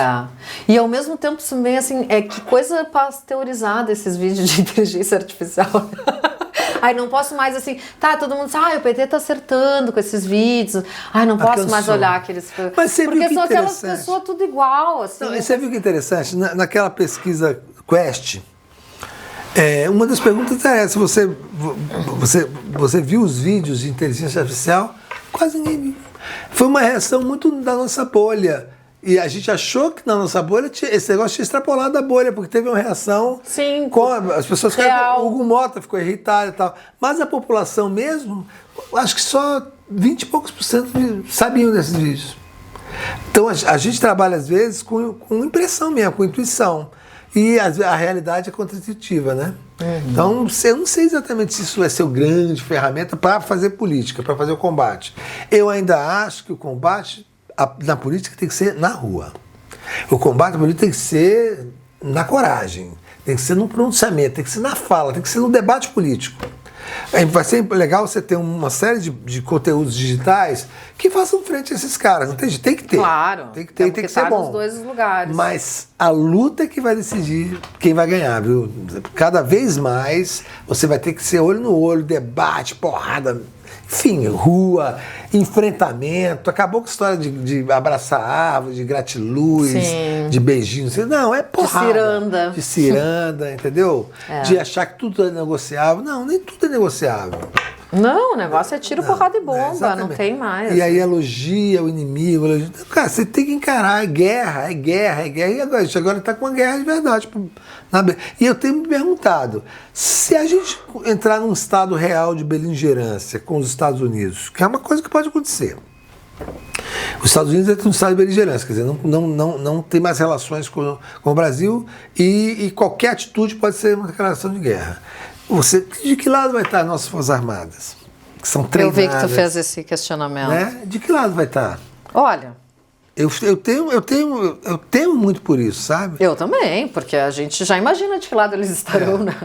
E ao mesmo tempo também, assim, que coisa pasteurizada esses vídeos de inteligência artificial. Ai, não posso mais assim, todo mundo diz, o PT tá acertando com esses vídeos. Ai, não posso mais olhar aqueles... Mas você porque viu que são aquelas pessoas tudo igual, assim. Não, você viu que interessante? Naquela pesquisa Quest, uma das perguntas é essa, você viu os vídeos de inteligência artificial? Quase ninguém viu. Foi uma reação muito da nossa bolha. E a gente achou que na nossa bolha esse negócio tinha extrapolado a bolha, porque teve uma reação. Sim. As pessoas ficaram. O Hugo Mota ficou irritado e tal. Mas a população mesmo, acho que só 20 e poucos % sabiam desses vídeos. Então a gente trabalha às vezes com impressão mesmo, com intuição. E a realidade é contraintuitiva, né? Então, eu não sei exatamente se isso vai ser a grande ferramenta para fazer política, para fazer o combate. Eu ainda acho que o combate na política tem que ser na rua. O combate na política tem que ser na coragem, tem que ser no pronunciamento, tem que ser na fala, tem que ser no debate político. Vai ser legal você ter uma série de conteúdos digitais que façam frente a esses caras. Não tem que ter. Claro. Tem que ser bom. Nos dois lugares. Mas a luta é que vai decidir quem vai ganhar, viu? Cada vez mais você vai ter que ser olho no olho, debate, porrada. Enfim, rua, enfrentamento. Acabou com a história de abraçar árvore, de gratiluz, de beijinhos. Não, é porrada. De ciranda, entendeu? De achar que tudo é negociável. Não, nem tudo é negociável. Não, o negócio é tiro, porrada e bomba, não tem mais. E aí elogia o inimigo. Cara, você tem que encarar, é guerra. E agora, a gente agora está com uma guerra de verdade. E eu tenho me perguntado, se a gente entrar num estado real de beligerância com os Estados Unidos, que é uma coisa que pode acontecer. Os Estados Unidos entram num estado de beligerância, quer dizer, não tem mais relações com o Brasil e qualquer atitude pode ser uma declaração de guerra. De que lado vai estar as nossas Forças Armadas? Que são treinadas. Eu vi que tu fez esse questionamento. Né? De que lado vai estar? Olha, Eu temo muito por isso, sabe? Eu também, porque a gente já imagina de que lado eles estarão, né?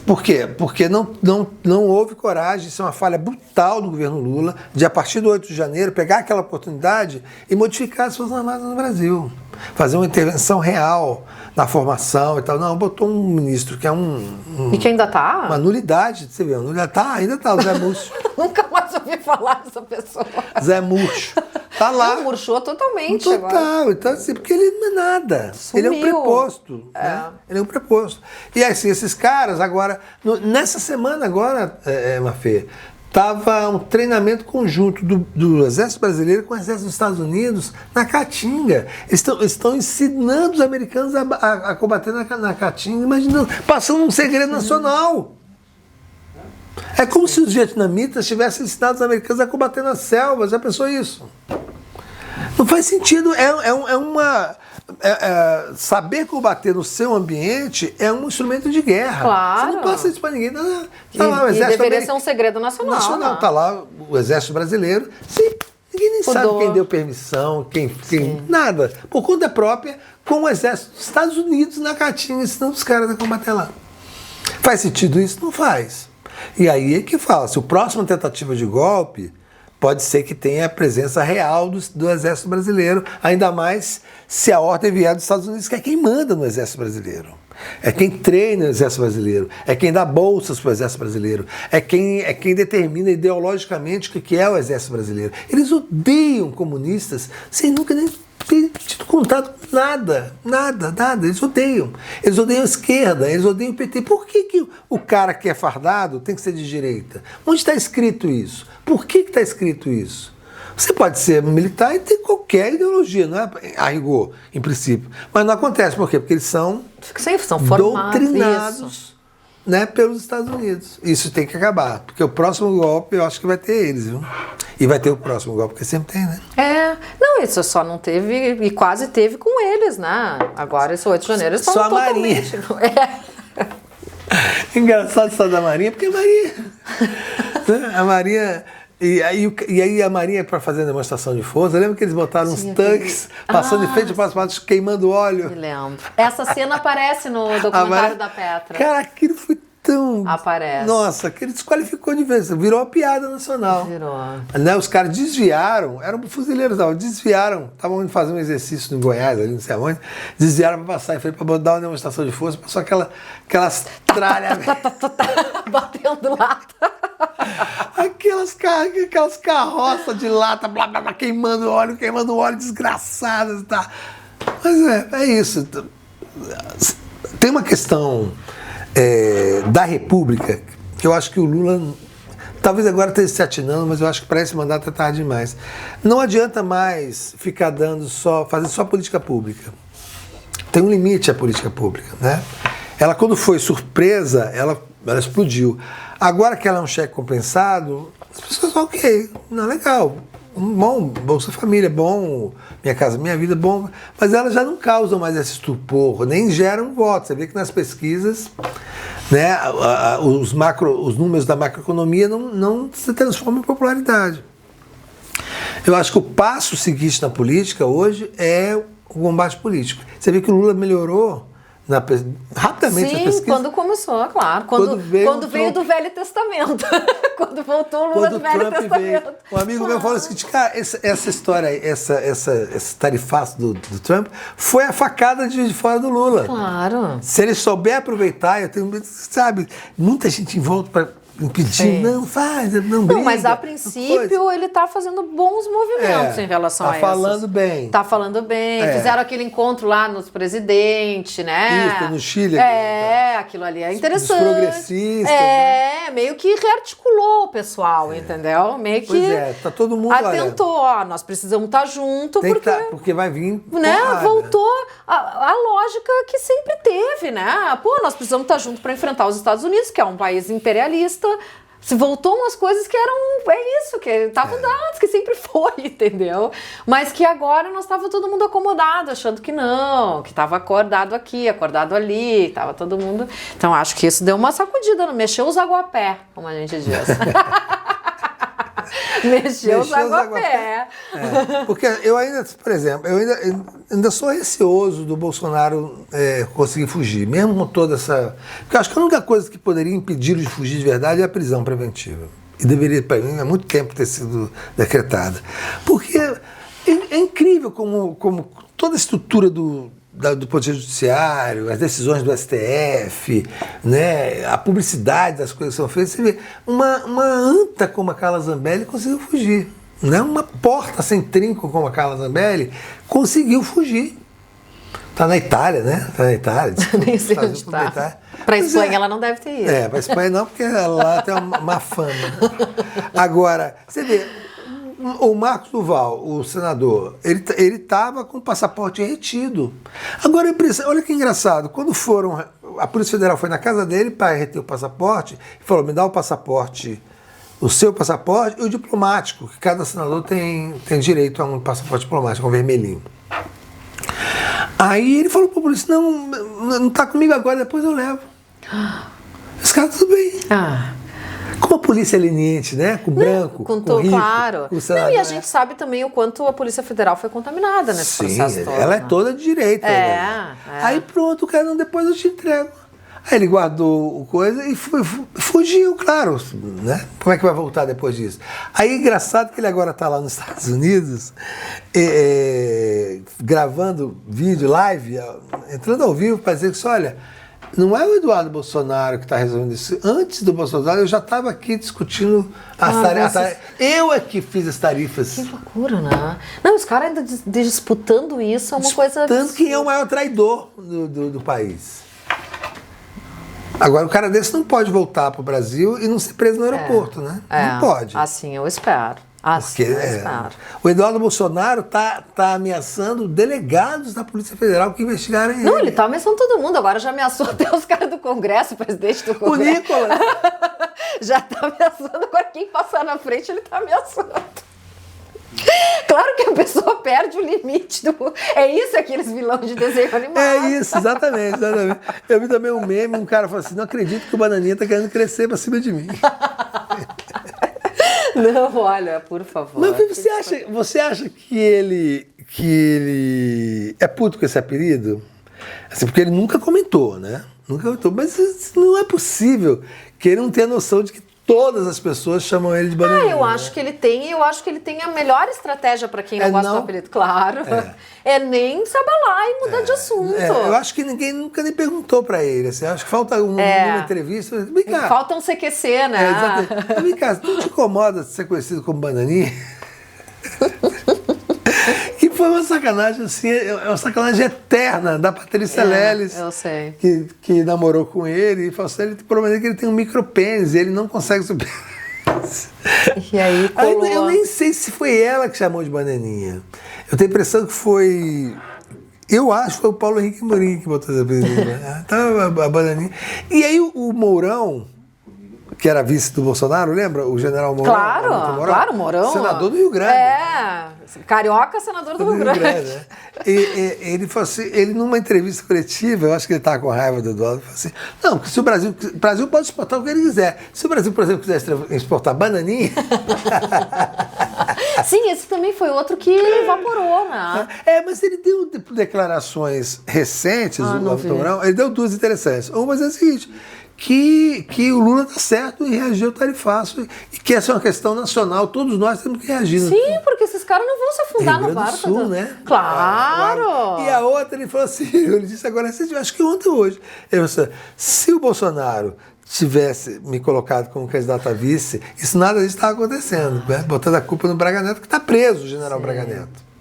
Por quê? Porque não houve coragem, isso é uma falha brutal do governo Lula, de a partir do 8 de janeiro pegar aquela oportunidade e modificar as Forças Armadas no Brasil. Fazer uma intervenção real na formação e tal. Não, botou um ministro que é E que ainda tá? uma nulidade, você vê, ainda tá, o Zé Murcho. Nunca mais ouvi falar dessa pessoa. Zé Murcho. Tá lá. Não, murchou totalmente Total. agora. Então, assim, porque ele não é nada. Sumiu. Ele é um preposto. Né? Ele é um preposto. E assim, esses caras agora, nessa semana agora, Mafê, tava um treinamento conjunto do Exército Brasileiro com o Exército dos Estados Unidos na Caatinga. Eles estão ensinando os americanos a combater na Caatinga, imaginando, passando um segredo nacional. É como se os vietnamitas tivessem ensinado os americanos a combater nas selvas. Já pensou isso? Não faz sentido. Saber combater no seu ambiente é um instrumento de guerra. Claro. Você não passa isso para ninguém. Tá lá, e deveria ser um segredo nacional. Está lá o Exército Brasileiro. Sim, ninguém nem sabe quem deu permissão, quem nada. Por conta própria, com o Exército dos Estados Unidos na Caatinga, ensinando os caras a combater lá. Faz sentido isso? Não faz. E aí é que fala, se o próximo tentativa de golpe pode ser que tenha a presença real do Exército Brasileiro, ainda mais se a ordem vier dos Estados Unidos, que é quem manda no Exército Brasileiro. É quem treina o Exército Brasileiro, é quem dá bolsas para o Exército Brasileiro, é quem determina ideologicamente o que é o Exército Brasileiro. Eles odeiam comunistas sem nunca nem ter tido contato com nada. Eles odeiam. Eles odeiam a esquerda, eles odeiam o PT. Por que o cara que é fardado tem que ser de direita? Onde está escrito isso? Por que está escrito isso? Você pode ser militar e ter qualquer ideologia, não é a rigor, em princípio. Mas não acontece, por quê? Porque eles são doutrinados, né, pelos Estados Unidos. Isso tem que acabar, porque o próximo golpe eu acho que vai ter eles, viu? E vai ter o próximo golpe, porque sempre tem, né? Não, isso só não teve, e quase teve com eles, né? Agora, esse 8 de janeiro, eles estão só a Marinha. Engraçado só da Marinha, porque a Marinha... né? A Marinha... E aí a Marinha, para fazer a demonstração de força, lembra que eles botaram uns tanques passando em frente para os queimando óleo? Me lembro. Essa cena aparece no documentário da Petra. Cara, aquilo foi tão... Aparece. Nossa, que ele desqualificou de vez. Virou uma piada nacional. Virou. Né, os caras desviaram, eram fuzileiros, estavam indo fazer um exercício no Goiás, ali não sei aonde, desviaram para passar em frente para dar uma demonstração de força, passou aquelas tralhas... batendo lata. Aquelas carroças de lata, blá, blá, blá, queimando óleo, desgraçadas, tá? Mas é isso. Tem uma questão da República que eu acho que o Lula, talvez agora esteja se atinando, mas eu acho que para esse mandato é tarde demais. Não adianta mais ficar fazer só política pública. Tem um limite a política pública, né? Ela, quando foi surpresa, ela explodiu. Agora que ela é um cheque compensado, as pessoas falam, ok, não, legal, bom, Bolsa Família, bom, Minha Casa Minha Vida, bom, mas elas já não causam mais esse estupor, nem geram votos. Você vê que nas pesquisas, né, os números da macroeconomia não se transformam em popularidade. Eu acho que o passo seguinte na política hoje é o combate político. Você vê que o Lula melhorou rapidamente na pesquisa. Quando começou, claro. Quando veio do Velho Testamento. Quando voltou o Lula do Velho Testamento. Um amigo meu falou assim, cara, essa história, esse tarifaço do Trump foi a facada de fora do Lula. Claro. Se ele souber aproveitar, sabe, muita gente em volta para impedir, não faz, não briga. Não, mas a princípio ele está fazendo bons movimentos em relação a isso. Tá falando bem. Tá falando bem. Fizeram aquele encontro lá nos presidentes, né? Isso, no Chile. Aquilo ali é interessante. Os progressistas. Meio que rearticulou o pessoal, entendeu? Meio que... Pois tá todo mundo atentou, nós precisamos estar junto, porque vai vir né? Voltou a lógica que sempre teve, né? Nós precisamos estar junto para enfrentar os Estados Unidos, que é um país imperialista. Se voltou umas coisas que eram, que estavam dadas, que sempre foi, entendeu? Mas que agora nós estava todo mundo acomodado, achando que não, que estava acordado aqui, acordado ali, estava todo mundo... Então acho que isso deu uma sacudida, mexeu os aguapé, como a gente diz. Mexeu os aguapé. Porque eu ainda, por exemplo, eu ainda sou receoso do Bolsonaro conseguir fugir, mesmo com toda essa... Porque eu acho que a única coisa que poderia impedir de fugir de verdade é a prisão preventiva. E deveria, para mim, há muito tempo ter sido decretada. Porque é incrível como toda a estrutura do Poder Judiciário, as decisões do STF, né, a publicidade das coisas que são feitas, você vê, uma anta como a Carla Zambelli conseguiu fugir. Né? Uma porta sem trinco como a Carla Zambelli conseguiu fugir. Está na Itália, né? Está na Itália. Nem sei onde está. Para a Espanha ela não deve ter ido. Para a Espanha não, porque lá tem uma fama. Agora, você vê, o Marcos Duval, o senador, ele estava com o passaporte retido. Agora, olha que engraçado, quando a Polícia Federal foi na casa dele para reter o passaporte, e falou, me dá o passaporte, o seu passaporte e o diplomático, que cada senador tem direito a um passaporte diplomático, um vermelhinho. Aí ele falou para a polícia, não está comigo agora, depois eu levo. Os caras, tudo bem. Como a polícia é leniente, né? Com branco, com rico, claro. Com senador, e a gente sabe também o quanto a Polícia Federal foi contaminada nesse processo todo. Ela é toda de direita. Aí pronto, o cara, depois eu te entrego. Aí ele guardou o coisa e fugiu, claro, né? Como é que vai voltar depois disso? Aí é engraçado que ele agora está lá nos Estados Unidos, gravando vídeo, live, entrando ao vivo para dizer que, olha, não é o Eduardo Bolsonaro que está resolvendo isso. Antes do Bolsonaro, eu já estava aqui discutindo as tarifas. Eu é que fiz as tarifas. Que loucura, né? Não, os caras ainda disputando isso é uma coisa... Disputando quem é o maior traidor do país. Agora, o cara desse não pode voltar para o Brasil e não ser preso no aeroporto, né? Não pode. Assim eu espero. Porque, o Eduardo Bolsonaro tá ameaçando delegados da Polícia Federal que investigaram ele. Não, ele tá ameaçando todo mundo. Agora já ameaçou até os caras do Congresso, o presidente do Congresso. O Nicolas. Já tá ameaçando. Agora quem passar na frente, ele tá ameaçando. Claro que a pessoa perde o limite do... É isso, aqueles vilões de desenho animado. É isso, exatamente. Eu vi também um meme, um cara falou assim, não acredito que o Bananinha tá querendo crescer pra cima de mim. Não, olha, por favor. Mas você acha que ele é puto com esse apelido? Assim, porque ele nunca comentou, né? Nunca comentou. Mas não é possível que ele não tenha noção de que todas as pessoas chamam ele de Bananinha. Eu acho que ele tem a melhor estratégia para quem não gosta do apelido, claro. É nem se abalar e mudar de assunto. Eu acho que ninguém nunca nem perguntou para ele. Assim, acho que falta uma entrevista. Vem cá. Falta um CQC, né? Vem cá, não te incomoda ser conhecido como Bananinha? Que foi uma sacanagem, assim, é uma sacanagem eterna da Patrícia Leles. Eu sei. Que namorou com ele e falou assim, ele tem problema que ele tem um micropênis e ele não consegue superar. E aí, eu nem sei se foi ela que chamou de Bananinha. Eu tenho a impressão que foi... Eu acho que foi o Paulo Henrique Amorim que botou essa pergunta. Então, a Bananinha. E aí o Mourão, que era vice do Bolsonaro, lembra? O general Mourão. Claro, Mourão. Senador do Rio Grande. Carioca, senador do Rio Grande. Né? Ele falou assim, ele numa entrevista coletiva, eu acho que ele estava com raiva do Eduardo, falou assim, não, porque se o Brasil pode exportar o que ele quiser. Se o Brasil, por exemplo, quisesse exportar Bananinha... Sim, esse também foi outro que evaporou, né? Mas ele deu declarações recentes, o Mourão, ele deu duas interessantes. Uma é a seguinte, que o Lula está certo em reagir ao tarifaço e que essa é uma questão nacional, todos nós temos que reagir. Sim, porque esses caras não vão se afundar no barco. Sul, né? Claro! E a outra, ele falou assim, ele disse agora, acho que ontem ou hoje, ele falou assim, se o Bolsonaro tivesse me colocado como candidato a vice, isso nada disso estava acontecendo, né? Botando a culpa no Braga Neto, que está preso, o general Braga Neto.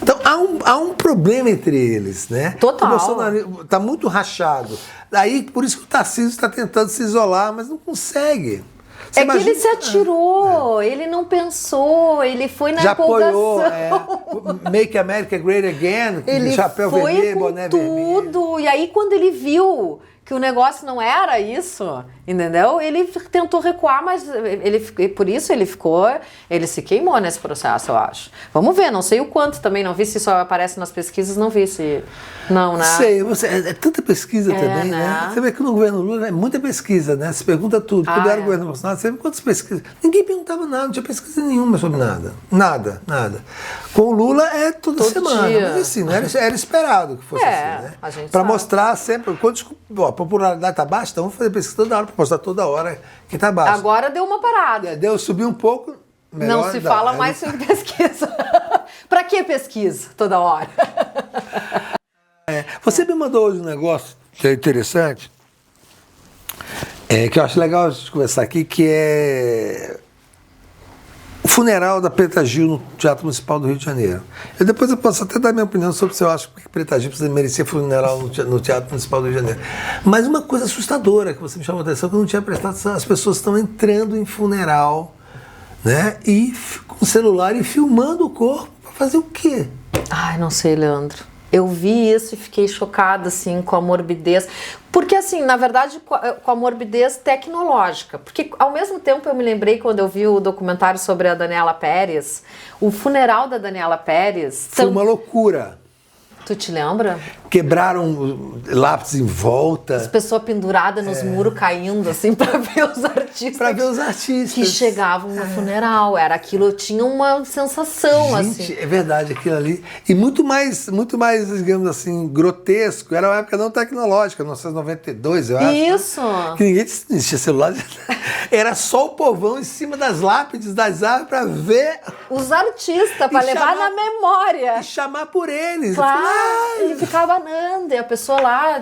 Então, há um problema entre eles, né? Total. O Bolsonaro está muito rachado. Daí, por isso que o Tarcísio está tentando se isolar, mas não consegue. Você imagina... que ele se atirou, ele não pensou, ele foi na empolgação. Apoiou, Make America Great Again, ele chapéu foi vermelho, com boné tudo. vermelho. E aí, quando ele viu que o negócio não era isso, entendeu? Ele tentou recuar, mas por isso ele se queimou nesse processo, eu acho. Vamos ver, não sei o quanto também, não vi se só aparece nas pesquisas, não vi se... Não, né? Sei, é tanta pesquisa também, né? Você vê que no governo Lula é muita pesquisa, né? Você pergunta tudo. Quando era o governo Bolsonaro, você vê quantas pesquisas. Ninguém perguntava nada, não tinha pesquisa nenhuma sobre nada. Nada. Com o Lula é toda semana. Dia. Mas assim, era esperado que fosse assim, né? Para mostrar sempre, quando a popularidade está baixa, então vamos fazer pesquisa toda hora, para mostrar toda hora que está baixa. Agora deu uma parada. Subiu um pouco. Melhor não se fala mais sobre pesquisa. Para que pesquisa toda hora? Você me mandou hoje um negócio que é interessante, que eu acho legal a gente conversar aqui, que é o funeral da Preta Gil no Teatro Municipal do Rio de Janeiro. Depois eu posso até dar minha opinião sobre se eu acho que Preta Gil merecia funeral no Teatro Municipal do Rio de Janeiro. Mas uma coisa assustadora que você me chamou a atenção, que eu não tinha prestado atenção, as pessoas estão entrando em funeral, né, e com o celular e filmando o corpo para fazer o quê? Ai, não sei, Leandro. Eu vi isso e fiquei chocada, assim, com a morbidez. Porque, assim, na verdade, com a morbidez tecnológica. Porque, ao mesmo tempo, eu me lembrei, quando eu vi o documentário sobre a Daniela Pérez, o funeral da Daniela Pérez... Foi uma loucura. Tu te lembra? Quebraram lápis em volta. As pessoas penduradas nos muros caindo, assim, para ver os artistas. Para ver os artistas. Que chegavam no funeral. Era aquilo, tinha uma sensação, gente, assim. É verdade, aquilo ali. E muito mais, digamos assim, grotesco. Era uma época não tecnológica, 1992, eu acho. Isso. Né? Que ninguém tinha celular. Era só o povão em cima das lápides, das árvores, para ver... Os artistas, para levar na memória. E chamar por eles. Claro. E ficava banando, e a pessoa lá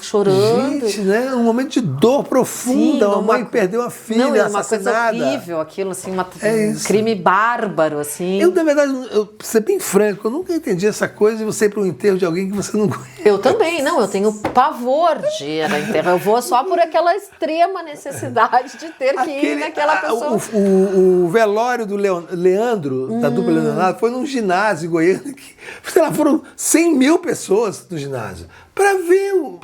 chorando. Gente, né? Um momento de dor profunda. Sim, uma mãe perdeu uma filha assassinada. Uma coisa horrível aquilo, assim, um crime bárbaro, assim. Eu, na verdade, pra ser bem franco, eu nunca entendi essa coisa de você ir para um enterro de alguém que você não conhece. Eu também, não. Eu tenho pavor de ir a enterro. Eu vou só por aquela extrema necessidade de ter que ir naquela pessoa. O velório do Leandro, da dupla Leonardo, foi num ginásio em Goiânia que, sei lá, foram 100 mil pessoas no ginásio para ver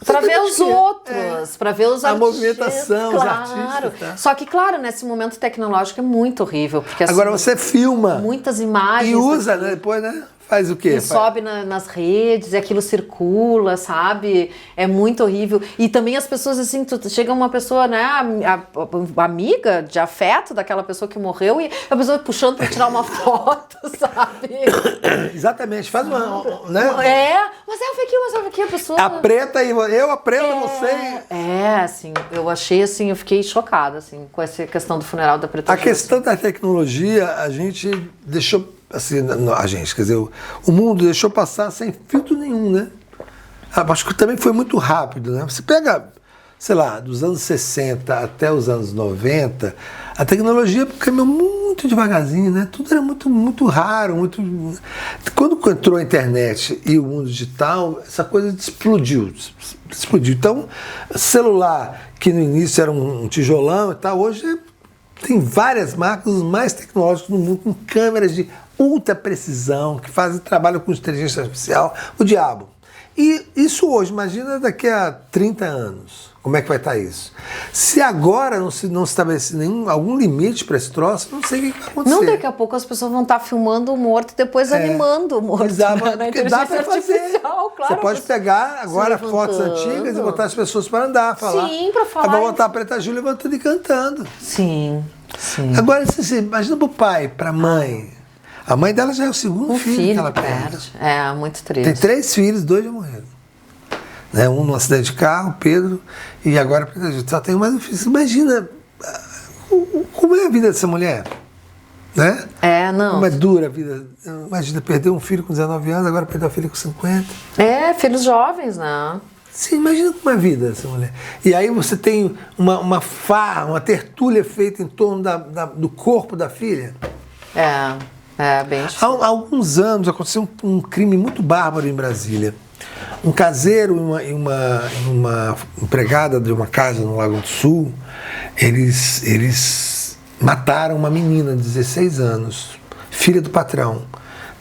para ver os outros, para ver os artistas. A movimentação, claro. Os artistas. Tá? Só que, claro, nesse momento tecnológico é muito horrível. Porque, assim, agora você filma. Muitas imagens. E usa, né, depois, né? Faz o quê? E sobe nas redes, e aquilo circula, sabe? É muito horrível. E também as pessoas, assim, chega uma pessoa, né, a amiga de afeto daquela pessoa que morreu, e a pessoa puxando para tirar uma foto, sabe? Exatamente, faz uma... Né? Mas selfie aqui, a pessoa... A preta e eu, a preta, você... Assim, eu achei, assim, eu fiquei chocada, assim, com essa questão do funeral da Preta Gil. A questão da tecnologia, a gente deixou... Assim, a gente, quer dizer, o mundo deixou passar sem filtro nenhum, né? Acho que também foi muito rápido, né? Você pega, sei lá, dos anos 60 até os anos 90, a tecnologia caminhou muito devagarzinho, né? Tudo era muito raro, muito... Quando entrou a internet e o mundo digital, essa coisa explodiu. Então, celular, que no início era um tijolão e tal, hoje tem várias marcas, os mais tecnológicos no mundo, com câmeras de ultra precisão, que fazem trabalho com inteligência artificial, o diabo. E isso hoje, imagina daqui a 30 anos, como é que vai estar isso? Se agora não se estabelecer algum limite para esse troço, não sei o que vai acontecer. Não, daqui a pouco as pessoas vão estar filmando o morto e depois animando o morto. Exato, na inteligência artificial, claro. Você pode pegar agora fotos antigas e botar as pessoas para andar, falar. Sim, para falar. Aí vai botar a Preta Gil levantando e cantando. Sim. Agora, imagina para o pai, para a mãe. A mãe dela já é o segundo filho que ela perde. É, muito triste. Tem 3 filhos, 2 já morreram. Né? Um num acidente de carro, Pedro, e agora a Preta Gil. Só tem mais um filho. Você imagina como é a vida dessa mulher? Né? Não. Como é dura a vida. Imagina, perder um filho com 19 anos, agora perder um filho com 50. Filhos jovens, né? Sim, imagina como é a vida dessa mulher. E aí você tem uma tertúlia feita em torno do corpo da filha. Bem difícil. Há alguns anos aconteceu um crime muito bárbaro em Brasília. Um caseiro e uma empregada de uma casa no Lago do Sul, eles mataram uma menina de 16 anos, filha do patrão.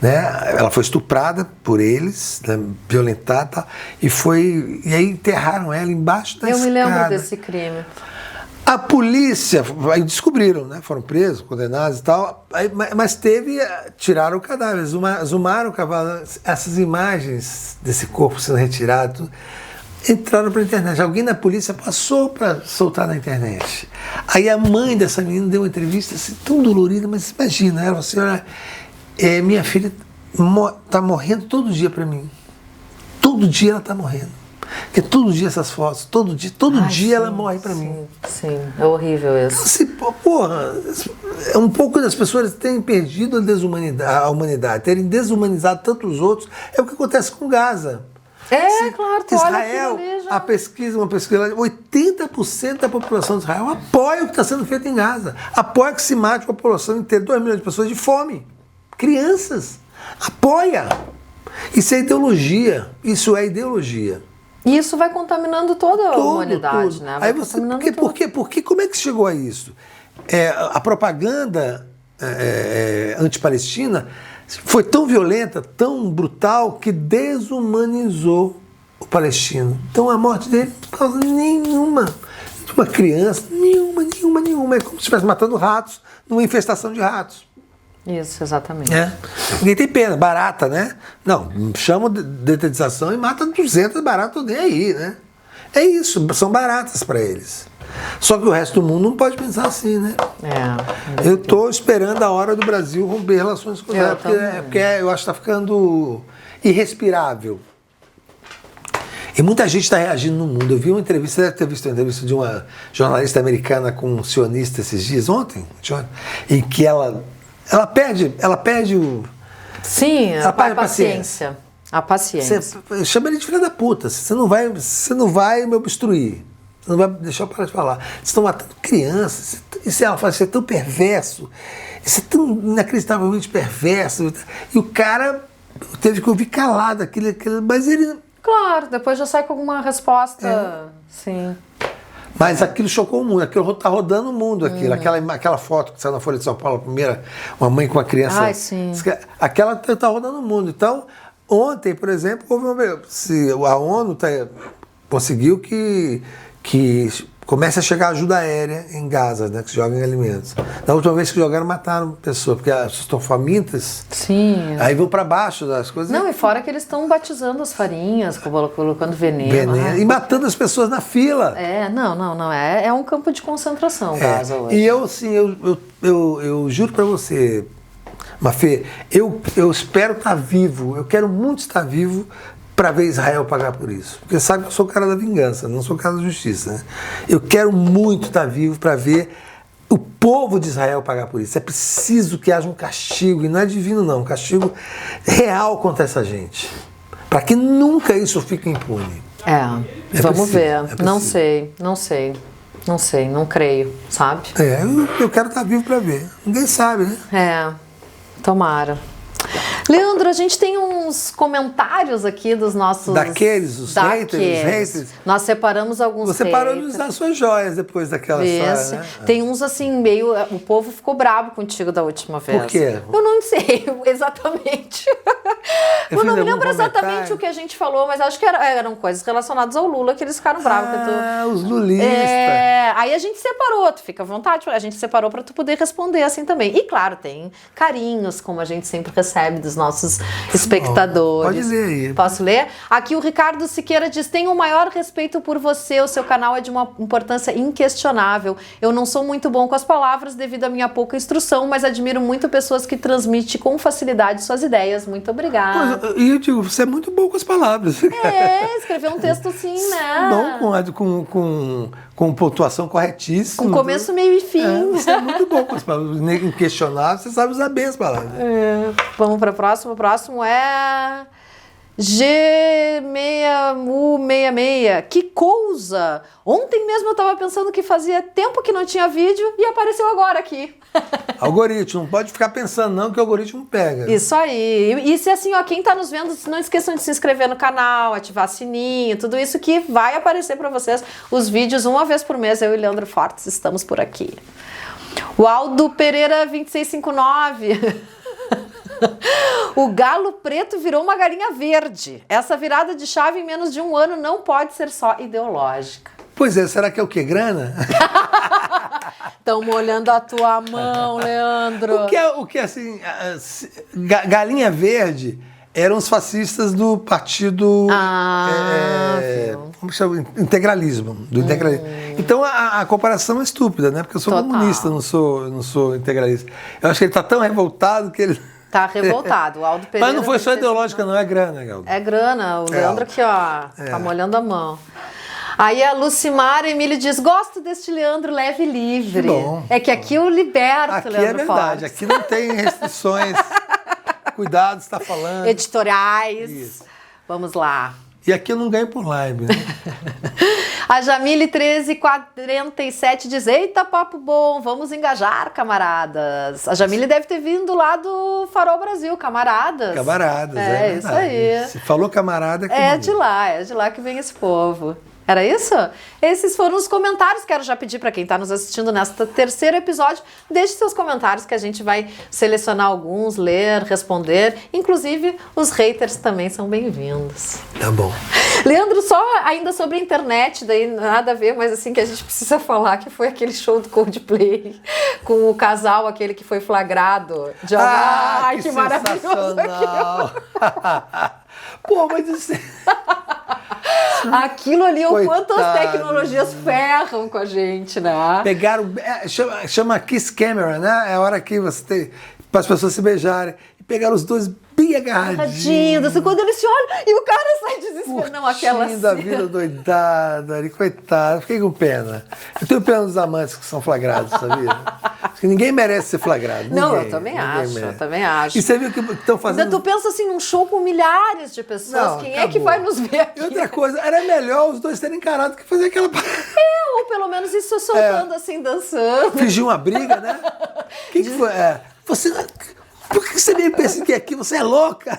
né? Ela foi estuprada por eles, né? Violentada, e aí enterraram ela embaixo da escada. Eu me lembro desse crime. A polícia, aí descobriram, né? Foram presos, condenados e tal, mas tiraram o cadáver, exumaram o cavalo. Essas imagens desse corpo sendo retirado entraram para a internet. Alguém da polícia passou para soltar na internet. Aí a mãe dessa menina deu uma entrevista assim, tão dolorida, mas imagina, ela falou assim, olha, minha filha está morrendo todo dia para mim. Todo dia ela está morrendo. Porque todo dia essas fotos, todo dia ela morre para mim. Sim, é horrível isso. Assim, porra, um pouco das pessoas terem perdido a humanidade, terem desumanizado tantos outros, é o que acontece com Gaza. Claro, tu Israel, olha já... uma pesquisa, 80% da população de Israel apoia o que está sendo feito em Gaza. Apoia que se mate a população inteira, 2 milhões de pessoas de fome. Crianças. Apoia. Isso é ideologia. E isso vai contaminando toda a humanidade, né? Vai Aí por que, como é que chegou a isso? A propaganda anti-palestina foi tão violenta, tão brutal, que desumanizou o palestino. Então a morte dele não por causa nenhuma de uma criança, nenhuma. É como se estivesse matando ratos numa infestação de ratos. Isso, exatamente. Ninguém tem pena, barata, né? Não, chama de detetização e mata 200 baratas, nem aí, né? É isso, são baratas para eles. Só que o resto do mundo não pode pensar assim, né? Eu estou esperando a hora do Brasil romper relações com Israel, porque eu acho que está ficando irrespirável. E muita gente está reagindo no mundo. Eu vi uma entrevista, você deve ter visto uma entrevista de uma jornalista americana com um sionista esses dias, ontem, em que ela perde o... Sim, ela perde a paciência. A paciência. Chama ele de filha da puta. Você não vai me obstruir. Você não vai deixar eu parar de falar. Vocês estão matando crianças. Isso ela fala, isso é tão perverso. Isso é tão inacreditavelmente perverso. E o cara teve que ouvir calado aquilo, mas ele... Claro, depois já sai com alguma resposta. Sim. Mas aquilo chocou o mundo, aquilo está rodando o mundo, aquela foto que saiu na Folha de São Paulo, a primeira, uma mãe com uma criança. Ai, sim. Aquela está rodando o mundo. Então, ontem, por exemplo, a ONU conseguiu que comece a chegar ajuda aérea em Gaza, né, que se joga em alimentos. Na última vez que jogaram, mataram pessoas, porque as pessoas estão famintas. Sim. Aí vão para baixo das coisas. Não, e fora que eles estão batizando as farinhas, colocando veneno. E matando as pessoas na fila. Não. É um campo de concentração, Gaza, hoje. E eu, assim, eu juro para você, Mafê, eu espero estar vivo, eu quero muito estar vivo para ver Israel pagar por isso. Porque sabe que eu sou o cara da vingança, não sou o cara da justiça. Né? Eu quero muito estar vivo para ver o povo de Israel pagar por isso. É preciso que haja um castigo, e não é divino não, um castigo real contra essa gente. Para que nunca isso fique impune. Vamos ver. Não sei, não creio, sabe? Eu quero estar vivo para ver. Ninguém sabe, né? Tomara. Leandro, a gente tem uns comentários aqui dos nossos... Os haters. Nós separamos alguns Você parou de usar suas joias depois daquela história, né? Tem uns assim, meio... O povo ficou bravo contigo da última vez. Por quê? Eu não sei exatamente. Eu não me lembro exatamente o que a gente falou, mas acho que eram coisas relacionadas ao Lula que eles ficaram bravos. Os lulistas. Aí a gente separou, tu fica à vontade, a gente separou para tu poder responder assim também. E claro, tem carinhos, como a gente sempre recebe dos nossos espectadores. Pode ler aí. Posso ler? Aqui o Ricardo Siqueira diz: tenho o maior respeito por você, o seu canal é de uma importância inquestionável. Eu não sou muito bom com as palavras devido à minha pouca instrução, mas admiro muito pessoas que transmitem com facilidade suas ideias. Muito obrigada. E eu digo, você é muito bom com as palavras. Escrever um texto assim, né? Bom, com pontuação corretíssima. Com começo, meio e fim. Você é muito bom com as palavras. Inquestionável, você sabe usar bem as palavras. Vamos para o próximo. O próximo é G6U66. Que coisa! Ontem mesmo eu estava pensando que fazia tempo que não tinha vídeo e apareceu agora aqui. Algoritmo, não pode ficar pensando não que o algoritmo pega. Isso aí. E se assim, quem está nos vendo, não esqueçam de se inscrever no canal, ativar sininho, tudo isso que vai aparecer para vocês os vídeos uma vez por mês. Eu e Leandro Fortes estamos por aqui. O Aldo Pereira 2659. O galo preto virou uma galinha verde. Essa virada de chave em menos de um ano não pode ser só ideológica. Pois é, será que é o quê? Grana? Estão molhando a tua mão, Leandro. O que assim, galinha verde eram os fascistas do partido como chama? Integralismo. Então a comparação é estúpida, né? Porque eu sou comunista, não sou integralista. Eu acho que ele está tão revoltado que ele... Tá revoltado. O Aldo Pereira. Mas não foi só ideológica, não, é grana, Galdo. É grana. O Leandro aqui, ó, tá molhando a mão. Aí a Lucimara Emílio diz, gosto deste Leandro leve e livre. Que bom. É que aqui eu liberto, aqui Leandro é verdade, Fortes. aqui não tem restrições. Cuidado, está falando. Editoriais. Isso. Vamos lá. E aqui eu não ganho por live, né? A Jamile 1347 diz, eita, papo bom, vamos engajar, camaradas. A Jamile deve ter vindo lá do Farol Brasil, camaradas. Camaradas, é isso aí. Se falou camarada, é de lá que vem esse povo. Era isso? Esses foram os comentários. Quero já pedir para quem está nos assistindo nesta terceiro episódio, deixe seus comentários que a gente vai selecionar alguns, ler, responder. Inclusive, os haters também são bem-vindos. Tá bom. Leandro, só ainda sobre a internet, daí nada a ver, mas assim que a gente precisa falar, que foi aquele show do Coldplay com o casal, aquele que foi flagrado. De Ai, que maravilhoso sensacional! Pô, mas isso... Aquilo ali, o quanto as Coitado. tecnologias ferram com a gente, né? Pegaram, chama Kiss Camera, né? É a hora que você tem, para as pessoas se beijarem. E pegaram os dois bem agarradinhos. Assim, quando eles se olham e o cara sai desesperado. Não, aquela da vida doidada ali, coitado. Fiquei com pena. Eu tenho pena dos amantes que são flagrados, sabia? Porque ninguém merece ser flagrado. Não, ninguém, eu também merece. acho, eu também acho. E você viu que estão fazendo... Tu pensa assim, num show com milhares de pessoas, Não, quem acabou. é que vai nos ver aqui? E outra coisa, era melhor os dois terem encarado que fazer aquela... Ou pelo menos isso soltando assim, dançando. Fingir uma briga, né? O que foi? Você... Por que você me pensa que aqui você é louca?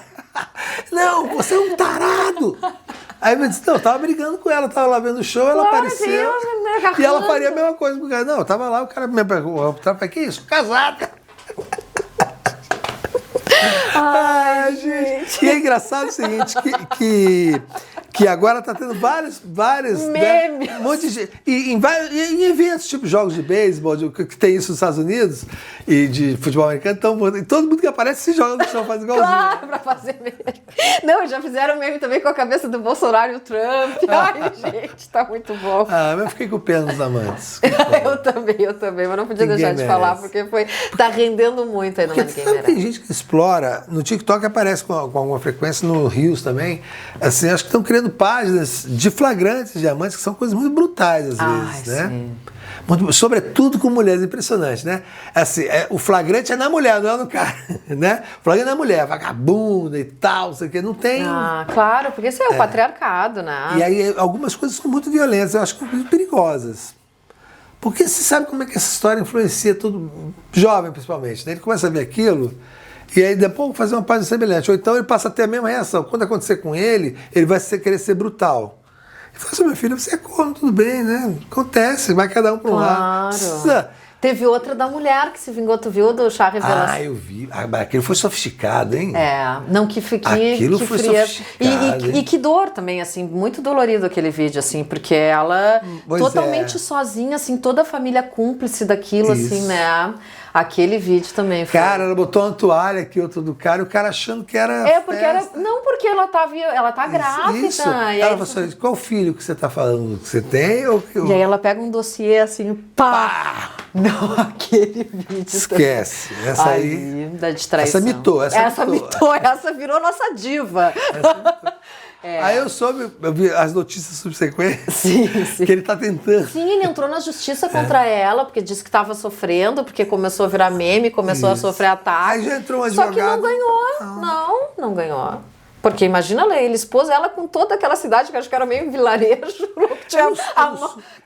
Não, você é um tarado. Aí eu disse, não, eu tava brigando com ela, tava lá vendo o show, ela apareceu. E ela faria a mesma coisa com o cara. Não, eu tava lá, o cara me perguntou, que isso? Casada. Ai, gente. E é engraçado o seguinte, que agora tá tendo vários memes. Né, um monte de gente. E em eventos, tipo jogos de beisebol, que tem isso nos Estados Unidos, e de futebol americano, então, todo mundo que aparece se joga no chão, faz igualzinho. Claro, pra fazer meme. Não, já fizeram meme também com a cabeça do Bolsonaro e o Trump. Ai, gente, tá muito bom. Mas eu fiquei com pena dos amantes. eu também, mas não podia Ninguém deixar de falar, porque tá rendendo muito aí no Ninguém Merece. Tem gente que explora, no TikTok aparece com alguma frequência, no Reels também, assim, acho que estão criando páginas de flagrantes de amantes, que são coisas muito brutais às vezes, né? Sim. Muito, sobretudo com mulheres, impressionante, né? Assim, o flagrante é na mulher, não é no cara, né? O flagrante é na mulher, vagabunda e tal, sei que não tem... Claro, porque isso é o patriarcado, né? E aí algumas coisas são muito violentas, eu acho que muito perigosas. Porque você sabe como é que essa história influencia todo jovem, principalmente, né? Ele começa a ver aquilo... E aí depois fazer uma página semelhante. Ou então ele passa a ter a mesma reação. Quando acontecer com ele, ele vai querer ser brutal. E fala assim, meu filho, você é corno, tudo bem, né? Acontece, vai cada um para um lado. Precisa... Teve outra da mulher que se vingou, tu viu, do chá revelação? Eu vi. Aquilo foi sofisticado, hein? Não, que aquilo foi sofisticado. E que dor também, assim, muito dolorido aquele vídeo, assim, porque ela totalmente sozinha, assim, toda a família cúmplice daquilo, Isso. assim, né? Aquele vídeo também foi... Cara, ela botou uma toalha aqui, outra do cara, e o cara achando que era porque festa. não, porque ela tá grávida. Isso. E Ela aí, falou assim, qual filho que você tá falando que você tem? Ou... E aí ela pega um dossiê assim, pá! Não, aquele vídeo. Esquece. Essa aí... Da distraição. Essa mitou. Essa virou nossa diva. Aí eu vi as notícias subsequentes sim. que ele tá tentando. Sim, ele entrou na justiça contra ela, porque disse que estava sofrendo, porque começou a virar meme, começou a sofrer ataque. Aí já entrou um advogado. Só que não ganhou. Não ganhou. Porque imagina, ele expôs ela com toda aquela cidade, que acho que era meio vilarejo. Tinha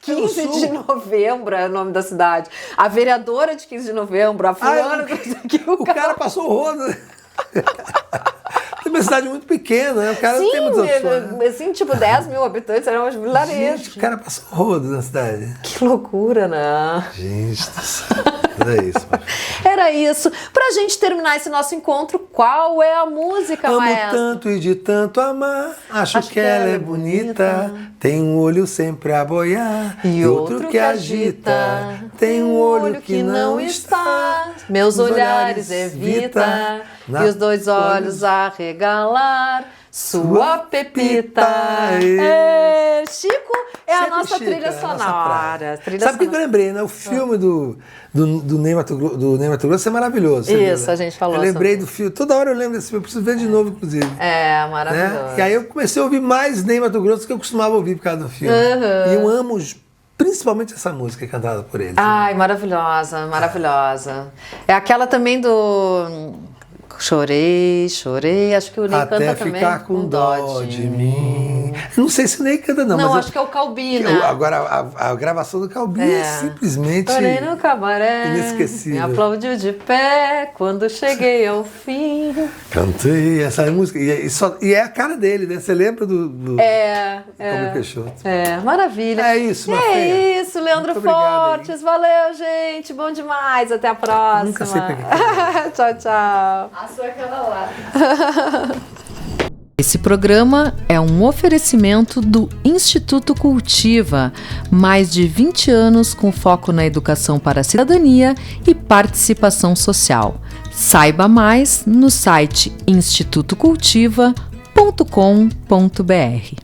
15 de novembro é o nome da cidade. A vereadora de 15 de novembro, a fulana... O cara passou o rodo. Tem uma cidade muito pequena, né? O cara não tem muitas opções. Né? Assim, tipo, 10 mil habitantes, era um vilarejo. Gente, o cara passou o rodo na cidade. Que loucura, né? Gente do céu. Era isso. Era isso. Pra gente terminar esse nosso encontro, qual é a música, Amo maestro? tanto e de tanto amar, acho que ela é bonita, tem um olho sempre a boiar, E outro que agita, tem um olho que não está, meus olhares evita, e os dois olhos a regalar, sua pepita. É, Chico é a Sempre nossa Chico, trilha é a nossa sonora. praia. Trilha Sabe o que eu sonora. lembrei, né? O filme do Ney Matogrosso é maravilhoso. você Isso, viu, né? a gente falou Eu lembrei sobre. do filme, toda hora eu lembro desse filme, eu preciso ver de novo, inclusive. É, Né? maravilhoso. E aí eu comecei a ouvir mais Ney Matogrosso do que eu costumava ouvir por causa do filme. E eu amo principalmente essa música cantada por ele. Ai, maravilhosa, maravilhosa. É aquela também do Chorei, chorei, acho que o Ney Até canta ficar também. com dó de mim. Não sei se o Ney canta, não. Não, mas acho que é o Calbi, né? Agora, a gravação do Calbi é simplesmente Chorei no cabaré, inesquecível. me aplaudiu de pé quando cheguei ao fim. Cantei essa música. E é a cara dele, né? Você lembra do Calbi Peixoto? É, maravilha. É isso, Mafê. É isso, Leandro Muito obrigado, Fortes. Valeu, gente. Bom demais. Até a próxima. Nunca sei pra que Tchau, tchau. A sua é aquela lá. Esse programa é um oferecimento do Instituto Cultiva, mais de 20 anos com foco na educação para a cidadania e participação social. Saiba mais no site institutocultiva.com.br.